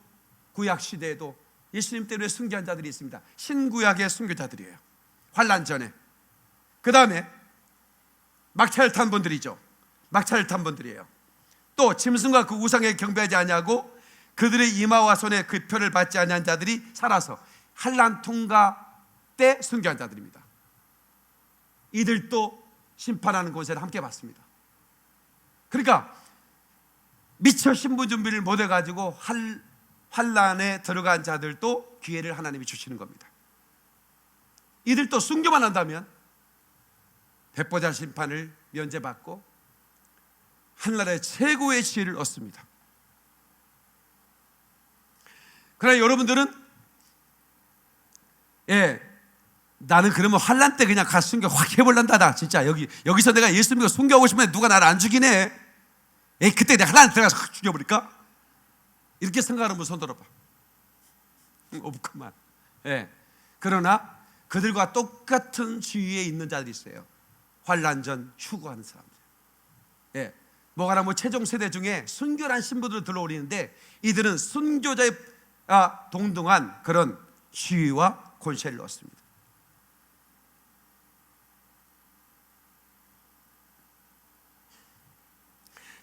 S1: 구약 시대에도 예수님 때문에 순교한 자들이 있습니다. 신구약의 순교자들이에요. 환난 전에. 그 다음에 막차를 탄 분들이죠. 막차를 탄 분들이에요. 또 짐승과 그 우상에 경배하지 아니하고 그들의 이마와 손에 그 표를 받지 아니한 자들이 살아서 환난 통과 때 순교한 자들입니다. 이들도 심판하는 권세를 함께 받습니다. 그러니까 미처 신부 준비를 못 해가지고 환난에 들어간 자들도 기회를 하나님이 주시는 겁니다. 이들도 순교만 한다면 백보자 심판을 면제받고 한나라의 최고의 지혜를 얻습니다. 그러나 여러분들은 나는 그러면 환난 때 그냥 가서 순교 확 해볼란다. 나 진짜 여기서 내가 예수 믿고 순교하고 싶으면 누가 나를 안 죽이네. 그때 내가 환난 들어가서 확 죽여버릴까? 이렇게 생각하는 분 손 들어봐. 없구만. 그러나 그들과 똑같은 주위에 있는 자들이 있어요. 환난 전 추구하는 사람들. 뭐가나 최종 세대 중에 순교란 신부들을 들어오리는데 이들은 순교자의 동등한 그런 지위와 권세를 얻습니다.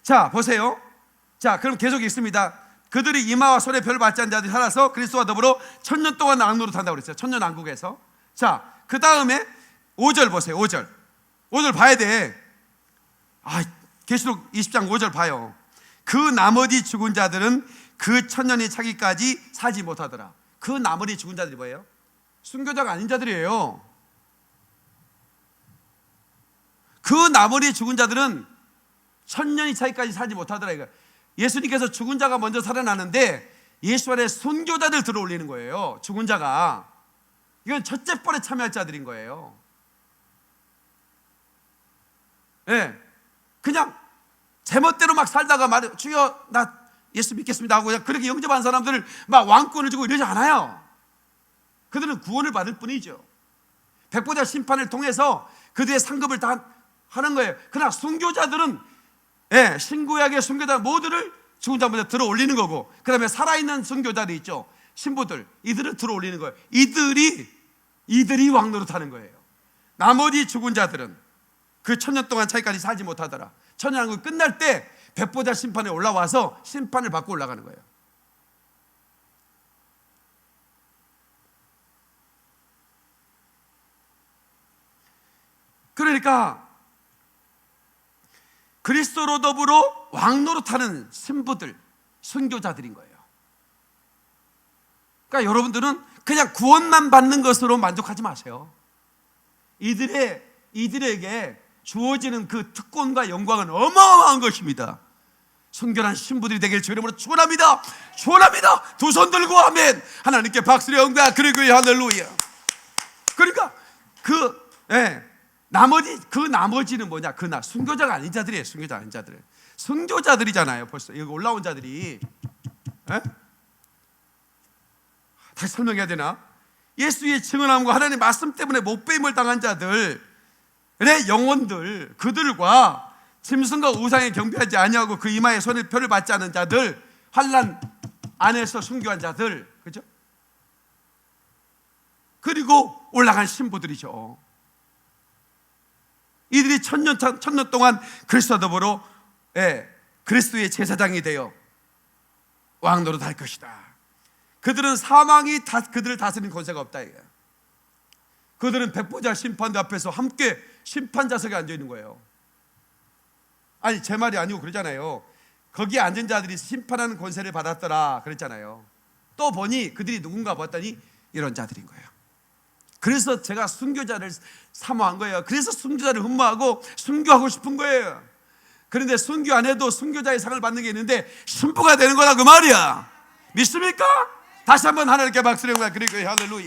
S1: 자, 보세요. 자, 그럼 계속 있습니다. 그들이 이마와 손에 별을 받지 않은 자들이 살아서 그리스도와 더불어 1000년 동안 왕노릇 한다고 그랬어요. 천년왕국에서. 자, 그 다음에 5절 보세요. 5절 봐야 돼. 계시록 20장 5절 봐요. 그 나머지 죽은 자들은 그 1000년이 차기까지 사지 못하더라. 그 나머지 죽은 자들이 뭐예요? 순교자가 아닌 자들이에요. 그 나머지 죽은 자들은 1000년이 차기까지 사지 못하더라. 이거 예수님께서 죽은 자가 먼저 살아나는데 예수 안에 순교자들 들어올리는 거예요. 죽은 자가. 이건 첫째 번에 참여할 자들인 거예요. 그냥 제멋대로 막 살다가 주여 나 예수 믿겠습니다 하고 그냥 그렇게 영접한 사람들을 막 왕권을 주고 이러지 않아요. 그들은 구원을 받을 뿐이죠. 백보자 심판을 통해서 그들의 상급을 다 하는 거예요. 그러나 순교자들은 신구약의 순교자 모두를 죽은 자 먼저 들어 올리는 거고, 그 다음에 살아있는 순교자들이 있죠. 신부들, 이들을 들어 올리는 거예요. 이들이 왕노릇 하는 거예요. 나머지 죽은 자들은 그 1000년 동안 차기까지 살지 못하더라. 천년왕국이 끝날 때 백보자 심판에 올라와서 심판을 받고 올라가는 거예요. 그러니까 그리스도로 더불어 왕노릇하는 신부들, 순교자들인 거예요. 그러니까 여러분들은 그냥 구원만 받는 것으로 만족하지 마세요. 이들에게 주어지는 그 특권과 영광은 어마어마한 것입니다. 순결한 신부들이 되길 주 이름으로 축원합니다. 축원합니다. 두 손 들고 아멘. 하나님께 박수를 영광 그리고 할렐루야. 그러니까 나머지는 뭐냐? 순교자가 아닌 자들이에요. 순교자 아닌 자들. 순교자들이잖아요. 벌써 여기 올라온 자들이. 다시 설명해야 되나? 예수의 증언함과 하나님의 말씀 때문에 못배임을 당한 자들의 영혼들, 그들과 짐승과 우상에 경배하지 아니하고 그 이마에 손에 표를 받지 않은 자들, 환난 안에서 순교한 자들, 그죠? 그리고 올라간 신부들이죠. 이들이 천년 동안 그리스도와 더불어 그리스도의 제사장이 되어 왕노릇 할 것이다. 그들은 사망이 그들을 다스리는 권세가 없다. 그들은 백보자 심판대 앞에서 함께 심판자석에 앉아 있는 거예요. 아니 제 말이 아니고 그러잖아요. 거기에 앉은 자들이 심판하는 권세를 받았더라 그랬잖아요. 또 보니 그들이 누군가 봤더니 이런 자들인 거예요. 그래서 제가 순교자를 사모한 거예요. 그래서 순교자를 흠모하고 순교하고 싶은 거예요. 그런데 순교 안 해도 순교자의 상을 받는 게 있는데 신부가 되는 거다 그 말이야. 믿습니까? 다시 한번 하나님께 박수를 해보자. 그리고 할렐루야.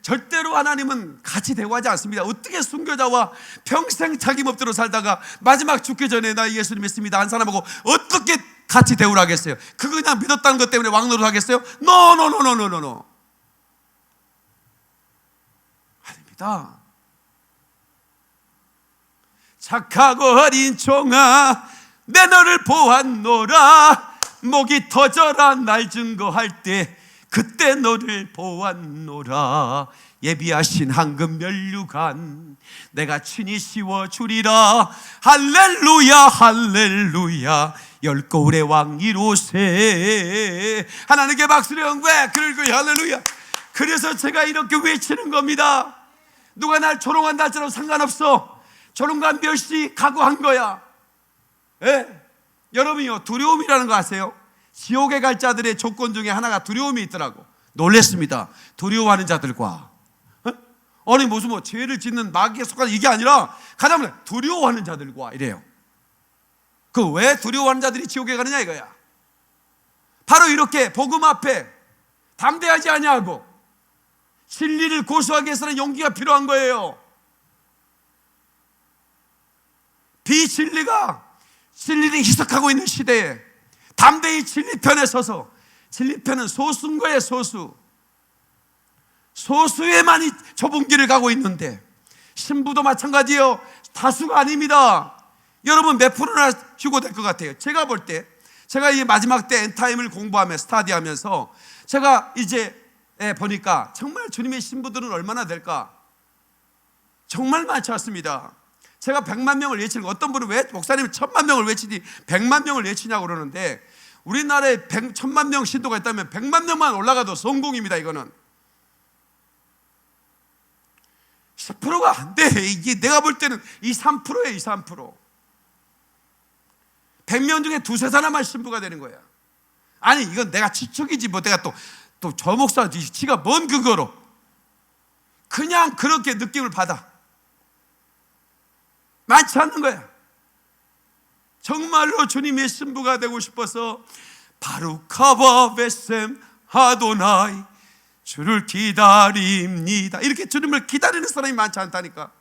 S1: 절대로 하나님은 같이 대우하지 않습니다. 어떻게 순교자와 평생 자기 멋대로 살다가 마지막 죽기 전에 나 예수님 믿습니다 한 사람하고 어떻게 같이 대우를 하겠어요? 그거 그냥 믿었다는 것 때문에 왕노릇 하겠어요? 노. 아닙니다. 착하고 어린 종아 내 너를 보았노라. 목이 터져라 날 증거할 때 그때 너를 보았노라. 예비하신 황금 면류관 내가 친히 씌워주리라. 할렐루야 할렐루야. 열 거울의 왕 이로세. 하나님께 박수를 영광 그리고 할렐루야. 그래서 제가 이렇게 외치는 겁니다. 누가 날 조롱한다 할지라도 상관없어. 조롱과 멸시 각오한 거야. 여러분이요, 두려움이라는 거 아세요? 지옥에 갈 자들의 조건 중에 하나가 두려움이 있더라고. 놀랬습니다. 두려워하는 자들과 아니 무슨 뭐 죄를 짓는 마귀에 속한 이게 아니라 가장 두려워하는 자들과 이래요. 그 왜 두려워하는 자들이 지옥에 가느냐 이거야. 바로 이렇게 복음 앞에 담대하지 아니하고 진리를 고수하기 위해서는 용기가 필요한 거예요. 비진리가 진리를 희석하고 있는 시대에 담대히 진리편에 서서, 진리편은 소수인 거예요. 소수에만이 좁은 길을 가고 있는데 신부도 마찬가지예요. 다수가 아닙니다. 여러분 몇 프로나 휴고 될 것 같아요? 제가 볼 때, 제가 이 마지막 때 엔타임을 공부하며 스타디하면서 제가 이제 보니까 정말 주님의 신부들은 얼마나 될까? 정말 많지 않습니다. 제가 100만 명을 외치는 거, 어떤 분은 왜 목사님이 1000만 명을 외치지 100만 명을 외치냐고 그러는데, 우리나라에 1000만 명 신도가 있다면 100만 명만 올라가도 성공입니다. 이거는 10%가 안 돼. 이게 내가 볼 때는 2-3%예요. 2-3%. 100명 중에 두세 사람만 신부가 되는 거야. 아니 이건 내가 추측이지 뭐. 내가 또 저 목사 지가 뭔 그거로. 그냥 그렇게 느낌을 받아. 많지 않는 거야. 정말로 주님의 신부가 되고 싶어서 바루카바 베셈 하도나이 주를 기다립니다, 이렇게 주님을 기다리는 사람이 많지 않다니까.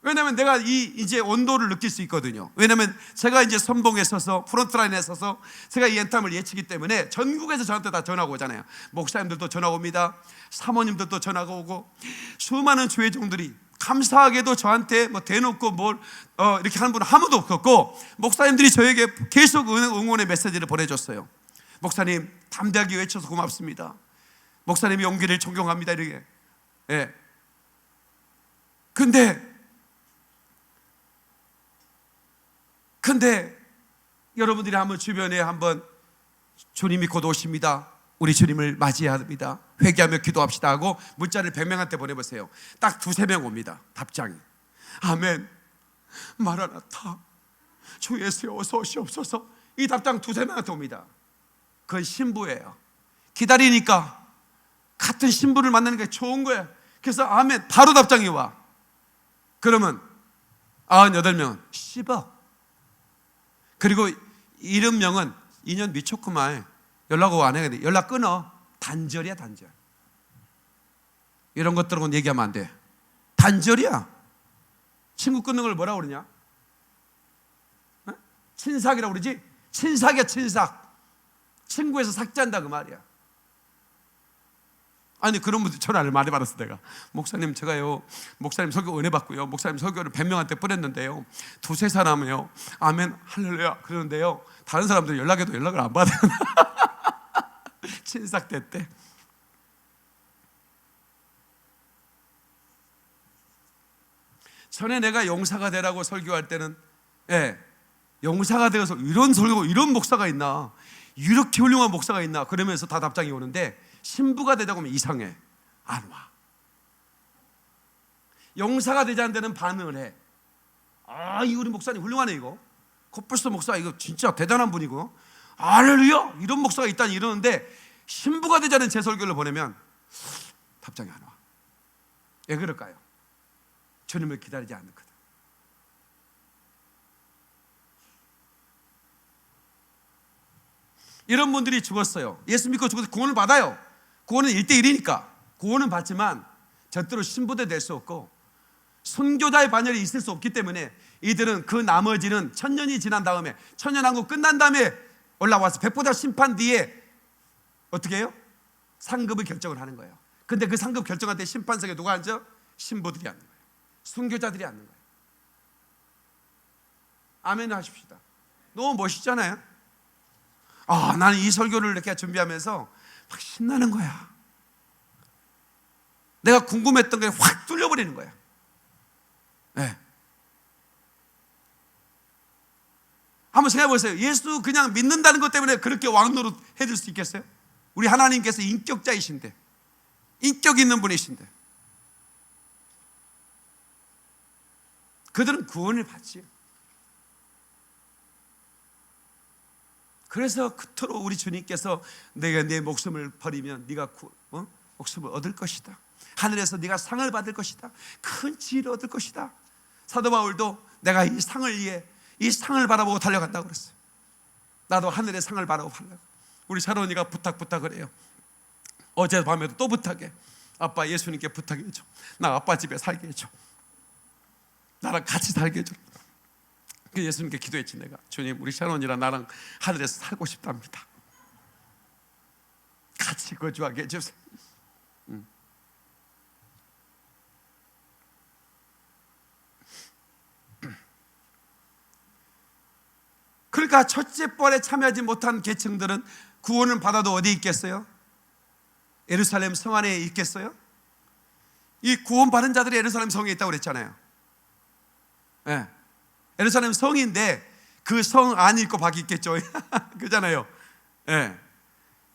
S1: 왜냐하면 내가 이제 온도를 느낄 수 있거든요. 왜냐하면 제가 이제 선봉에 서서 프론트라인에 서서 제가 이 엔탐을 예치기 때문에 전국에서 저한테 다 전화가 오잖아요. 목사님들도 전화가 옵니다. 사모님들도 전화가 오고, 수많은 주의 종들이 감사하게도 저한테 뭐 대놓고 이렇게 하는 분은 아무도 없었고, 목사님들이 저에게 계속 응원의 메시지를 보내줬어요. 목사님 담대하게 외쳐서 고맙습니다. 목사님의 용기를 존경합니다. 이렇게. 예. 근데 여러분들이 한번 주변에 한번 주님이 곧 오십니다, 우리 주님을 맞이해야 합니다, 회개하며 기도합시다 하고 문자를 100명한테 보내보세요. 딱 2-3명 옵니다. 답장이 아멘, 마라나타, 주 예수여 어서 오시옵소서. 이 답장 2-3명한테 옵니다. 그건 신부예요. 기다리니까 같은 신부를 만나는 게 좋은 거야. 그래서 아멘 바로 답장이 와. 그러면 98명은 10억. 그리고 70명은 2년 미쳤구만, 연락 오고 안 해야 돼. 연락 끊어. 단절이야, 단절. 이런 것들하고는 얘기하면 안 돼. 단절이야. 친구 끊는 걸 뭐라고 그러냐? 친삭이라고 그러지? 친삭이야, 친삭. 친구에서 삭제한다 그 말이야. 아니 그런 분들 전화를 많이 받았어. 내가 목사님 제가요 목사님 설교 은혜 받고요, 목사님 설교를 100명한테 뿌렸는데요 2-3사람이요 아멘 할렐루야 그러는데요 다른 사람들 연락해도 연락을 안 받아요. 친삭됐대. 전에 내가 용사가 되라고 설교할 때는 용사가 되어서 이런 설교, 이런 목사가 있나, 이렇게 훌륭한 목사가 있나 그러면서 다 답장이 오는데, 신부가 되자고 하면 이상해. 안 와. 용사가 되지 않는 데는 반응을 해. 이 우리 목사님 훌륭하네 이거. 코뿔소 목사 이거 진짜 대단한 분이고, 할렐루야 이런 목사가 있다니 이러는데, 신부가 되지 않은 제 설교를 보내면 답장이 안 와. 왜 그럴까요? 주님을 기다리지 않거든. 이런 분들이 죽었어요. 예수 믿고 죽어서 구원을 받아요. 구원은 1:1이니까 구원은 받지만 절대로 신부대 될 수 없고 선교자의 반열이 있을 수 없기 때문에 이들은 그 나머지는 1000년이 지난 다음에, 천년왕국 끝난 다음에 올라와서 백보자 심판 뒤에 어떻게 해요? 상급을 결정을 하는 거예요. 근데 그 상급 결정할 때 심판석에 누가 앉아? 신부들이 앉는 거예요. 순교자들이 앉는 거예요. 아멘 하십시다. 너무 멋있잖아요. 나는 이 설교를 이렇게 준비하면서 막 신나는 거야. 내가 궁금했던 게 확 뚫려버리는 거야. 네. 한번 생각해 보세요. 예수 그냥 믿는다는 것 때문에 그렇게 왕노릇 해줄 수 있겠어요? 우리 하나님께서 인격자이신데, 인격 있는 분이신데, 그들은 구원을 받지요. 그래서 그토록 우리 주님께서 내가 내 목숨을 버리면 네가 목숨을 얻을 것이다. 하늘에서 네가 상을 받을 것이다. 큰 지혜를 얻을 것이다. 사도 바울도 내가 이 상을 위해 이 상을 바라보고 달려간다고 그랬어요. 나도 하늘의 상을 바라보고 달려가. 우리 샤론이가 부탁을 해요. 어젯밤에도 또 부탁해. 아빠, 예수님께 부탁해줘. 나 아빠 집에 살게 해줘. 나랑 같이 살게 해줘. 그 예수님께 기도했지 내가. 주님, 우리 샤론이랑 나랑 하늘에서 살고 싶답니다. 같이 거주하게 해주세요. 그러니까 첫째 벌에 참여하지 못한 계층들은 구원을 받아도 어디 있겠어요? 예루살렘 성 안에 있겠어요? 이 구원받은 자들이 예루살렘 성에 있다고 그랬잖아요. 네. 예루살렘 성인데 그 성 안에 있고 밖에 있겠죠. 그잖아요. 네.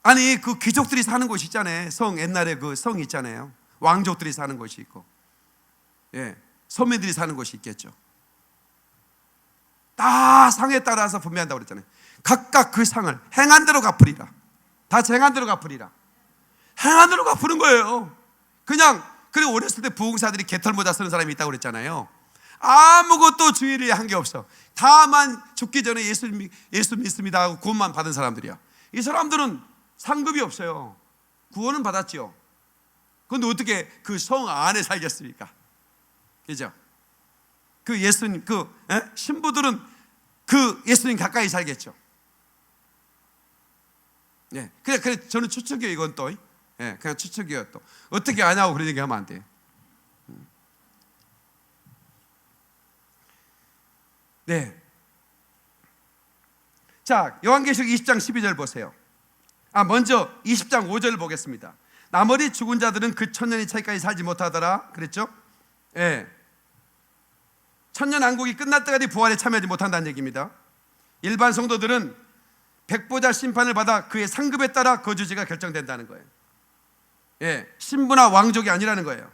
S1: 아니 그 귀족들이 사는 곳이 있잖아요. 성 옛날에 그 성이 있잖아요. 왕족들이 사는 곳이 있고, 예, 서민들이 사는 곳이 있겠죠. 다 상에 따라서 분배한다고 그랬잖아요. 각각 그 상을 행한 대로 갚으리라. 다 행한 대로 갚으리라. 행한 대로 갚는 거예요. 그냥. 그리고 어렸을 때 부흥사들이 개털 모자 쓰는 사람이 있다고 그랬잖아요. 아무것도 주의를 한 게 없어. 다만 죽기 전에 예수 믿습니다 하고 구원만 받은 사람들이야. 이 사람들은 상급이 없어요. 구원은 받았지요. 그런데 어떻게 그 성 안에 살겠습니까? 그죠? 그 예수님, 신부들은 그 예수님 가까이 살겠죠. 예. 그래, 저는 추측이에요, 이건 또. 예, 그냥 추측이에요, 또. 어떻게 아냐고 그런 얘기 하면 안 돼. 네. 자, 요한계시록 20장 12절 보세요. 먼저 20장 5절을 보겠습니다. 나머지 죽은 자들은 그 천년의 차이까지 살지 못하더라. 그랬죠? 예. 천년왕국이 끝날 때까지 부활에 참여하지 못한다는 얘기입니다. 일반 성도들은 백보자 심판을 받아 그의 상급에 따라 거주지가 결정된다는 거예요. 예, 신부나 왕족이 아니라는 거예요.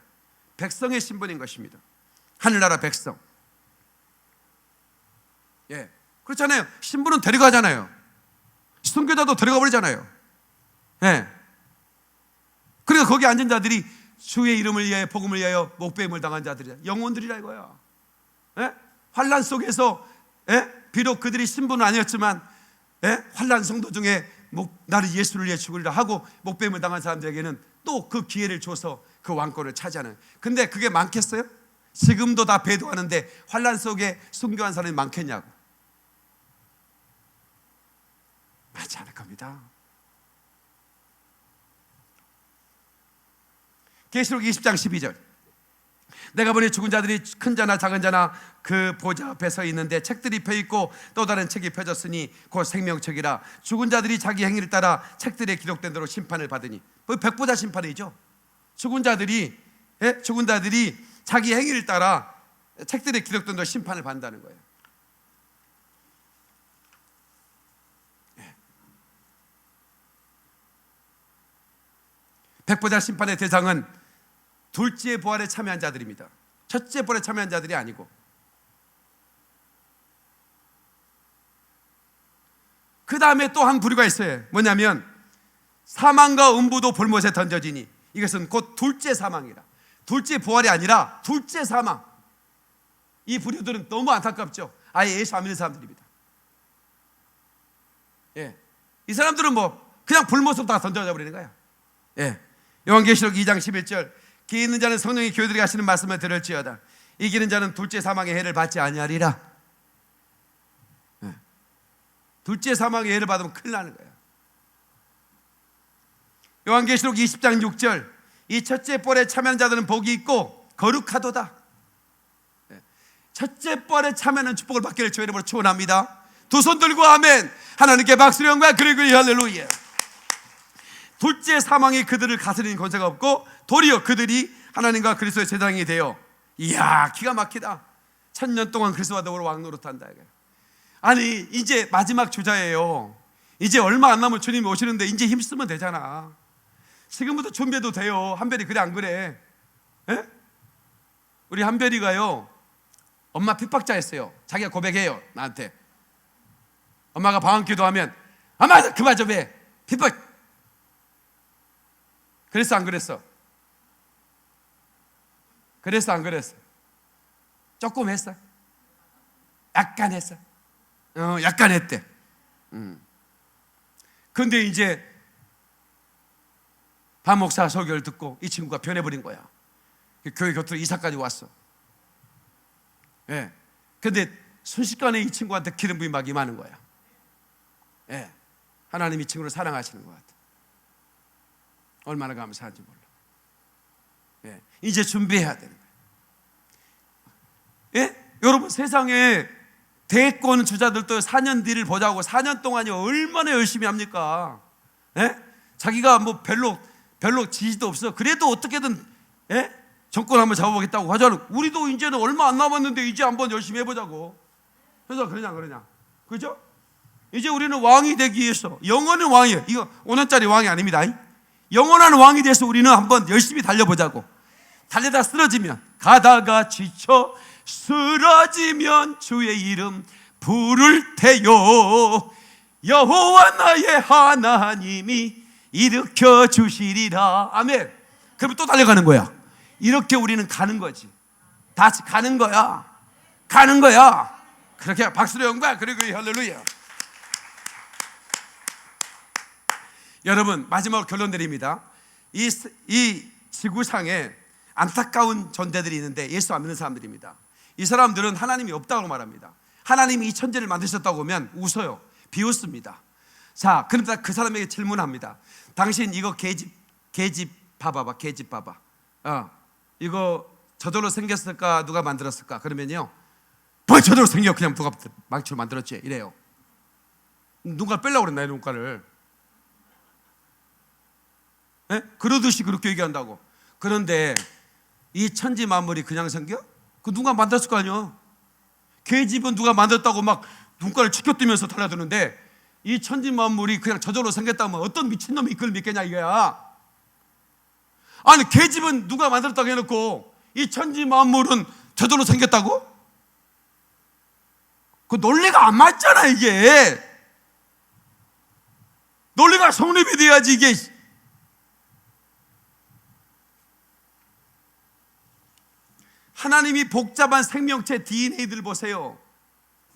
S1: 백성의 신분인 것입니다. 하늘나라 백성. 예, 그렇잖아요. 신부는 데려가잖아요. 순교자도 데려가 버리잖아요. 예. 그러니까 거기 앉은 자들이 주의 이름을 위하여 복음을 위하여 목배임을 당한 자들이야. 영혼들이라 이거야. 예? 환난 속에서, 예? 비록 그들이 신부는 아니었지만, 예? 환난 성도 중에 나를 예수를 위해 죽으리라 하고 목배임을 당한 사람들에게는 또 그 기회를 줘서 그 왕권을 차지하는. 근데 그게 많겠어요? 지금도 다 배도하는데 환난 속에 순교한 사람이 많겠냐고. 많지 않을 겁니다. 계시록 20장 12절. 내가 보니 죽은 자들이 큰 자나 작은 자나 그 보좌 앞에 서 있는데 책들이 펴있고 또 다른 책이 펴졌으니 곧 생명책이라. 죽은 자들이 자기 행위를 따라 책들에 기록된 대로 심판을 받으니. 백보자 심판이죠. 죽은 자들이 자기 행위를 따라 책들에 기록된 대로 심판을 받는다는 거예요. 백보자 심판의 대상은 둘째 부활에 참여한 자들입니다. 첫째 부활에 참여한 자들이 아니고. 그 다음에 또 한 부류가 있어요. 뭐냐면 사망과 음부도 볼못에 던져지니. 이것은 곧 둘째 사망이라. 둘째 부활이 아니라 둘째 사망. 이 부류들은 너무 안타깝죠. 아예 예수 안 믿는 사람들입니다. 예, 이 사람들은 그냥 불못으로 다 던져져 버리는 거야. 예. 요한계시록 2장 11절. 기 있는 자는 성령이 교회들이 하시는 말씀을 들을지어다. 이기는 자는 둘째 사망의 해를 받지 아니하리라. 네. 둘째 사망의 해를 받으면 큰일 나는 거예요. 요한계시록 20장 6절. 이 첫째 뻘에 참여하는 자들은 복이 있고 거룩하도다. 네. 첫째 뻘에 참여하는 축복을 받기를 주의 이름으로 축원합니다. 두 손 들고 아멘. 하나님께 박수로 영광 그리고 할렐루야. 둘째 사망이 그들을 다스리는 권세가 없고 도리어 그들이 하나님과 그리스도의 제사장이 되어. 이야, 기가 막히다. 1000년 동안 그리스도와 더불어 왕노릇한다. 아니 이제 마지막 주자예요. 이제 얼마 안 남으면 주님이 오시는데 이제 힘쓰면 되잖아. 지금부터 준비해도 돼요. 한별이 그래 안 그래? 에? 우리 한별이가요, 엄마 핍박자였어요. 자기가 고백해요, 나한테. 엄마가 방언 기도하면 엄마 그만 좀 해. 핍박. 그랬어 안 그랬어? 그랬어 안 그랬어? 조금 했어? 약간 했어? 약간 했대. 근데 이제 박 목사 설교를 듣고 이 친구가 변해버린 거야. 교회 곁으로 이사까지 왔어. 예. 근데 순식간에 이 친구한테 기름 부음이 막 임하는 거야. 예. 하나님 이 친구를 사랑하시는 것 같아. 얼마나 감사한지 몰라. 예. 이제 준비해야 되는 거야. 예? 여러분, 세상에 대권 주자들도 4년 뒤를 보자고 4년 동안이 얼마나 열심히 합니까? 예? 자기가 뭐 별로 지지도 없어. 그래도 어떻게든 예? 정권 한번 잡아보겠다고 하잖아. 우리도 이제는 얼마 안 남았는데 이제 한번 열심히 해보자고. 그래서 그러냐 그죠? 이제 우리는 왕이 되기 위해서, 영원한 왕이에요. 이거 5년짜리 왕이 아닙니다. 영원한 왕이 돼서 우리는 한번 열심히 달려보자고. 달려다 쓰러지면, 가다가 지쳐 쓰러지면 주의 이름 부를 테요. 여호와 나의 하나님이 일으켜 주시리라. 아멘. 그러면 또 달려가는 거야. 이렇게 우리는 가는 거지. 다 같이 가는 거야. 그렇게 박수로 영광, 그리고 할렐루야. 여러분, 마지막으로 결론 드립니다. 이 지구상에 안타까운 존재들이 있는데 예수 안 믿는 사람들입니다. 이 사람들은 하나님이 없다고 말합니다. 하나님이 이 천지를 만드셨다고 하면 웃어요. 비웃습니다. 자, 그런데 그 사람에게 질문합니다. 당신 이거 계집 봐봐. 이거 저절로 생겼을까? 누가 만들었을까? 그러면요, 뭐 저절로 생겨. 그냥 누가 망치로 만들었지. 이래요. 누가 빼려고 그랬나, 이 눈가를. 예? 그러듯이 그렇게 얘기한다고. 그런데 이 천지 만물이 그냥 생겨? 그 누가 만들었을 거 아니야. 계집은 누가 만들었다고 막 눈가를 치켜뜨면서 달라드는데, 이 천지 만물이 그냥 저절로 생겼다면 어떤 미친놈이 그걸 믿겠냐 이거야. 아니, 계집은 누가 만들었다고 해놓고 이 천지 만물은 저절로 생겼다고? 그 논리가 안 맞잖아. 이게 논리가 성립이 돼야지. 이게 하나님이 복잡한 생명체 DNA들 보세요.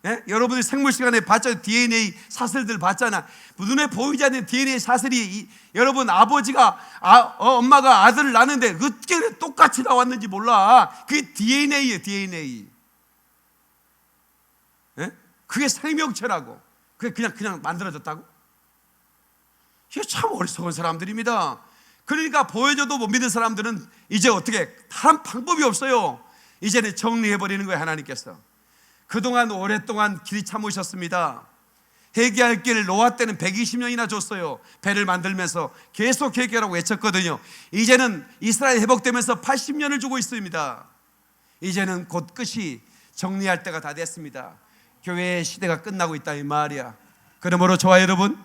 S1: 예? 여러분들 생물 시간에 봤잖아요. DNA 사슬들 봤잖아. 눈에 보이지 않는 DNA 사슬이 여러분 아버지가 엄마가 아들을 낳는데 어떻게 똑같이 나왔는지 몰라. 그게 DNA예요. DNA. 예? 그게 생명체라고. 그게 그냥 만들어졌다고? 이게 참 어리석은 사람들입니다. 그러니까 보여줘도 못 믿는 사람들은 이제 어떻게 다른 방법이 없어요. 이제는 정리해버리는 거예요. 하나님께서 그동안 오랫동안 길이 참으셨습니다. 회개할 길 노아 때는 120년이나 줬어요. 배를 만들면서 계속 회개하라고 외쳤거든요. 이제는 이스라엘 회복되면서 80년을 주고 있습니다. 이제는 곧 끝이 정리할 때가 다 됐습니다. 교회의 시대가 끝나고 있다 이 말이야. 그러므로 저와 여러분,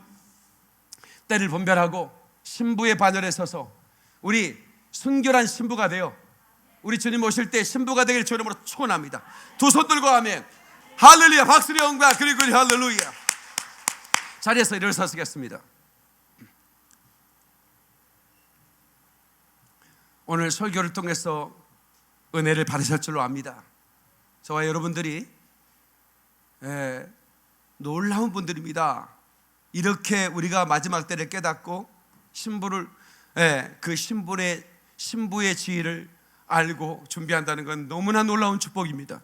S1: 때를 분별하고 신부의 반열에 서서 우리 순결한 신부가 되어 우리 주님 오실 때 신부가 되길 주 이름으로 축원합니다. 두 손 들고 아멘. 할렐루야. 박수로 영광, 그리고 할렐루야. 자리에서 일어서시겠습니다. 오늘 설교를 통해서 은혜를 받으실 줄로 압니다. 저와 여러분들이 놀라운 분들입니다. 이렇게 우리가 마지막 때를 깨닫고 신부를 그 신부의 지위를 알고 준비한다는 건 너무나 놀라운 축복입니다.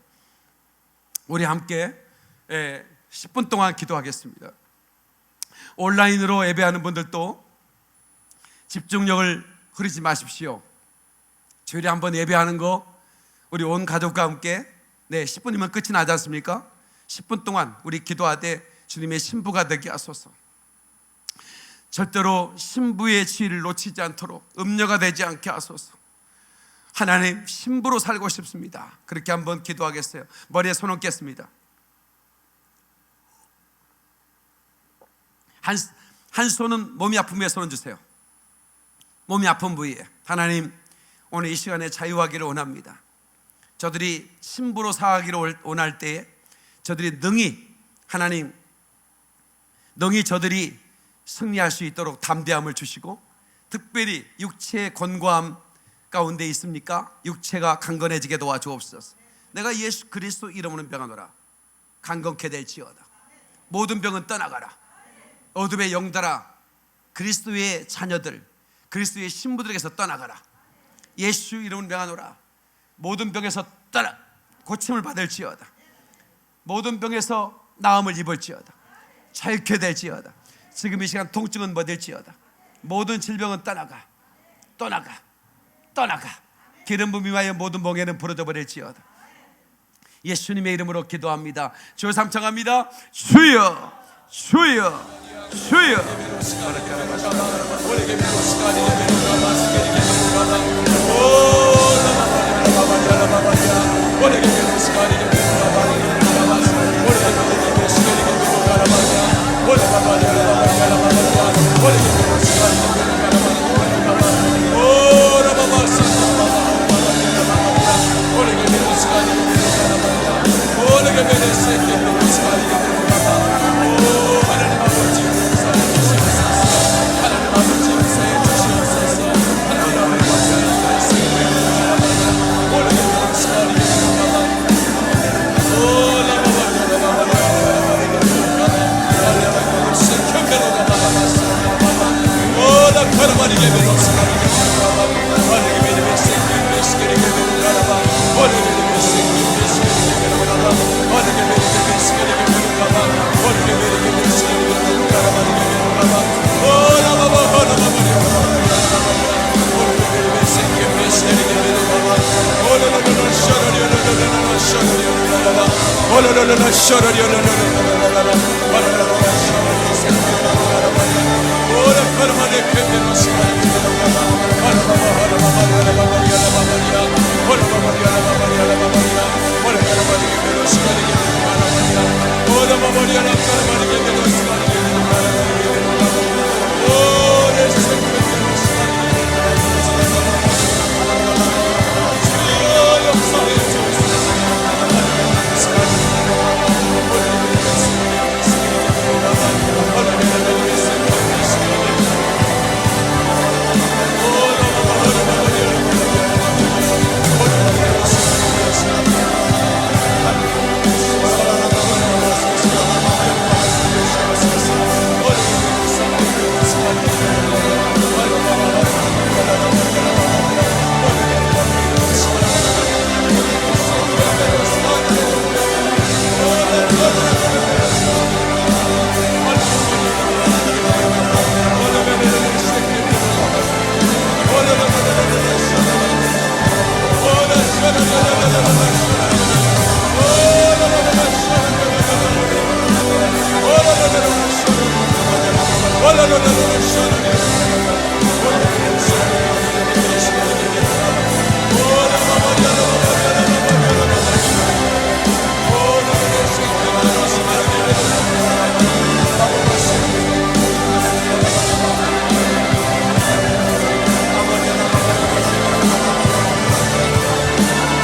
S1: 우리 함께 10분 동안 기도하겠습니다. 온라인으로 예배하는 분들도 집중력을 흐리지 마십시오. 주일에 한번 예배하는 거 우리 온 가족과 함께 10분이면 끝이 나지 않습니까? 10분 동안 우리 기도하되 주님의 신부가 되게 하소서. 절대로 신부의 지위를 놓치지 않도록 음녀가 되지 않게 하소서. 하나님, 신부로 살고 싶습니다. 그렇게 한번 기도하겠어요. 머리에 손 얹겠습니다. 한 손은 몸이 아픈 부위에 손 얹으세요. 몸이 아픈 부위에. 하나님, 오늘 이 시간에 자유하기를 원합니다. 저들이 신부로 살기를 원할 때에 저들이 하나님 능히 저들이 승리할 수 있도록 담대함을 주시고, 특별히 육체의 권고함 가운데 있습니까? 육체가 강건해지게 도와주옵소서. 내가 예수 그리스도 이름으로 병하노라. 강건케 될지어다. 모든 병은 떠나가라. 어둠의 영달아, 그리스도의 자녀들, 그리스도의 신부들에게서 떠나가라. 예수 이름으로 명하노라. 모든 병에서 떠나 고침을 받을지어다. 모든 병에서 나음을 입을지어다. 자유케 될지어다. 지금 이 시간 통증은 멎을지어다. 모든 질병은 떠나가, 떠나가, 떠나가. 기름 부음 임하여 모든 멍에는 부러져 버릴지어다. 예수님의 이름으로 기도합니다. 주 삼청합니다. 주여, 주여, 주여.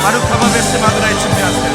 S1: 바루카바 베스마드라에 준비하세요.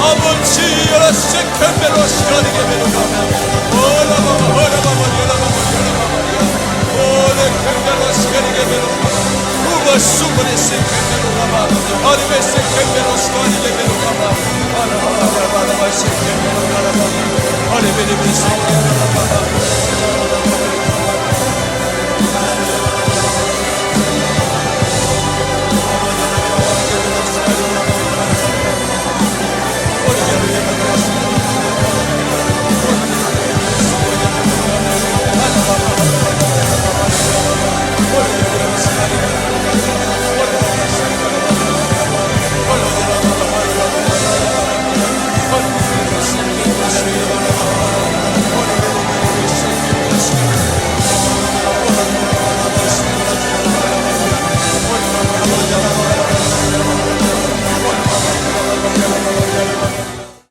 S1: 아버지 여러 세컨베로 시간이 되면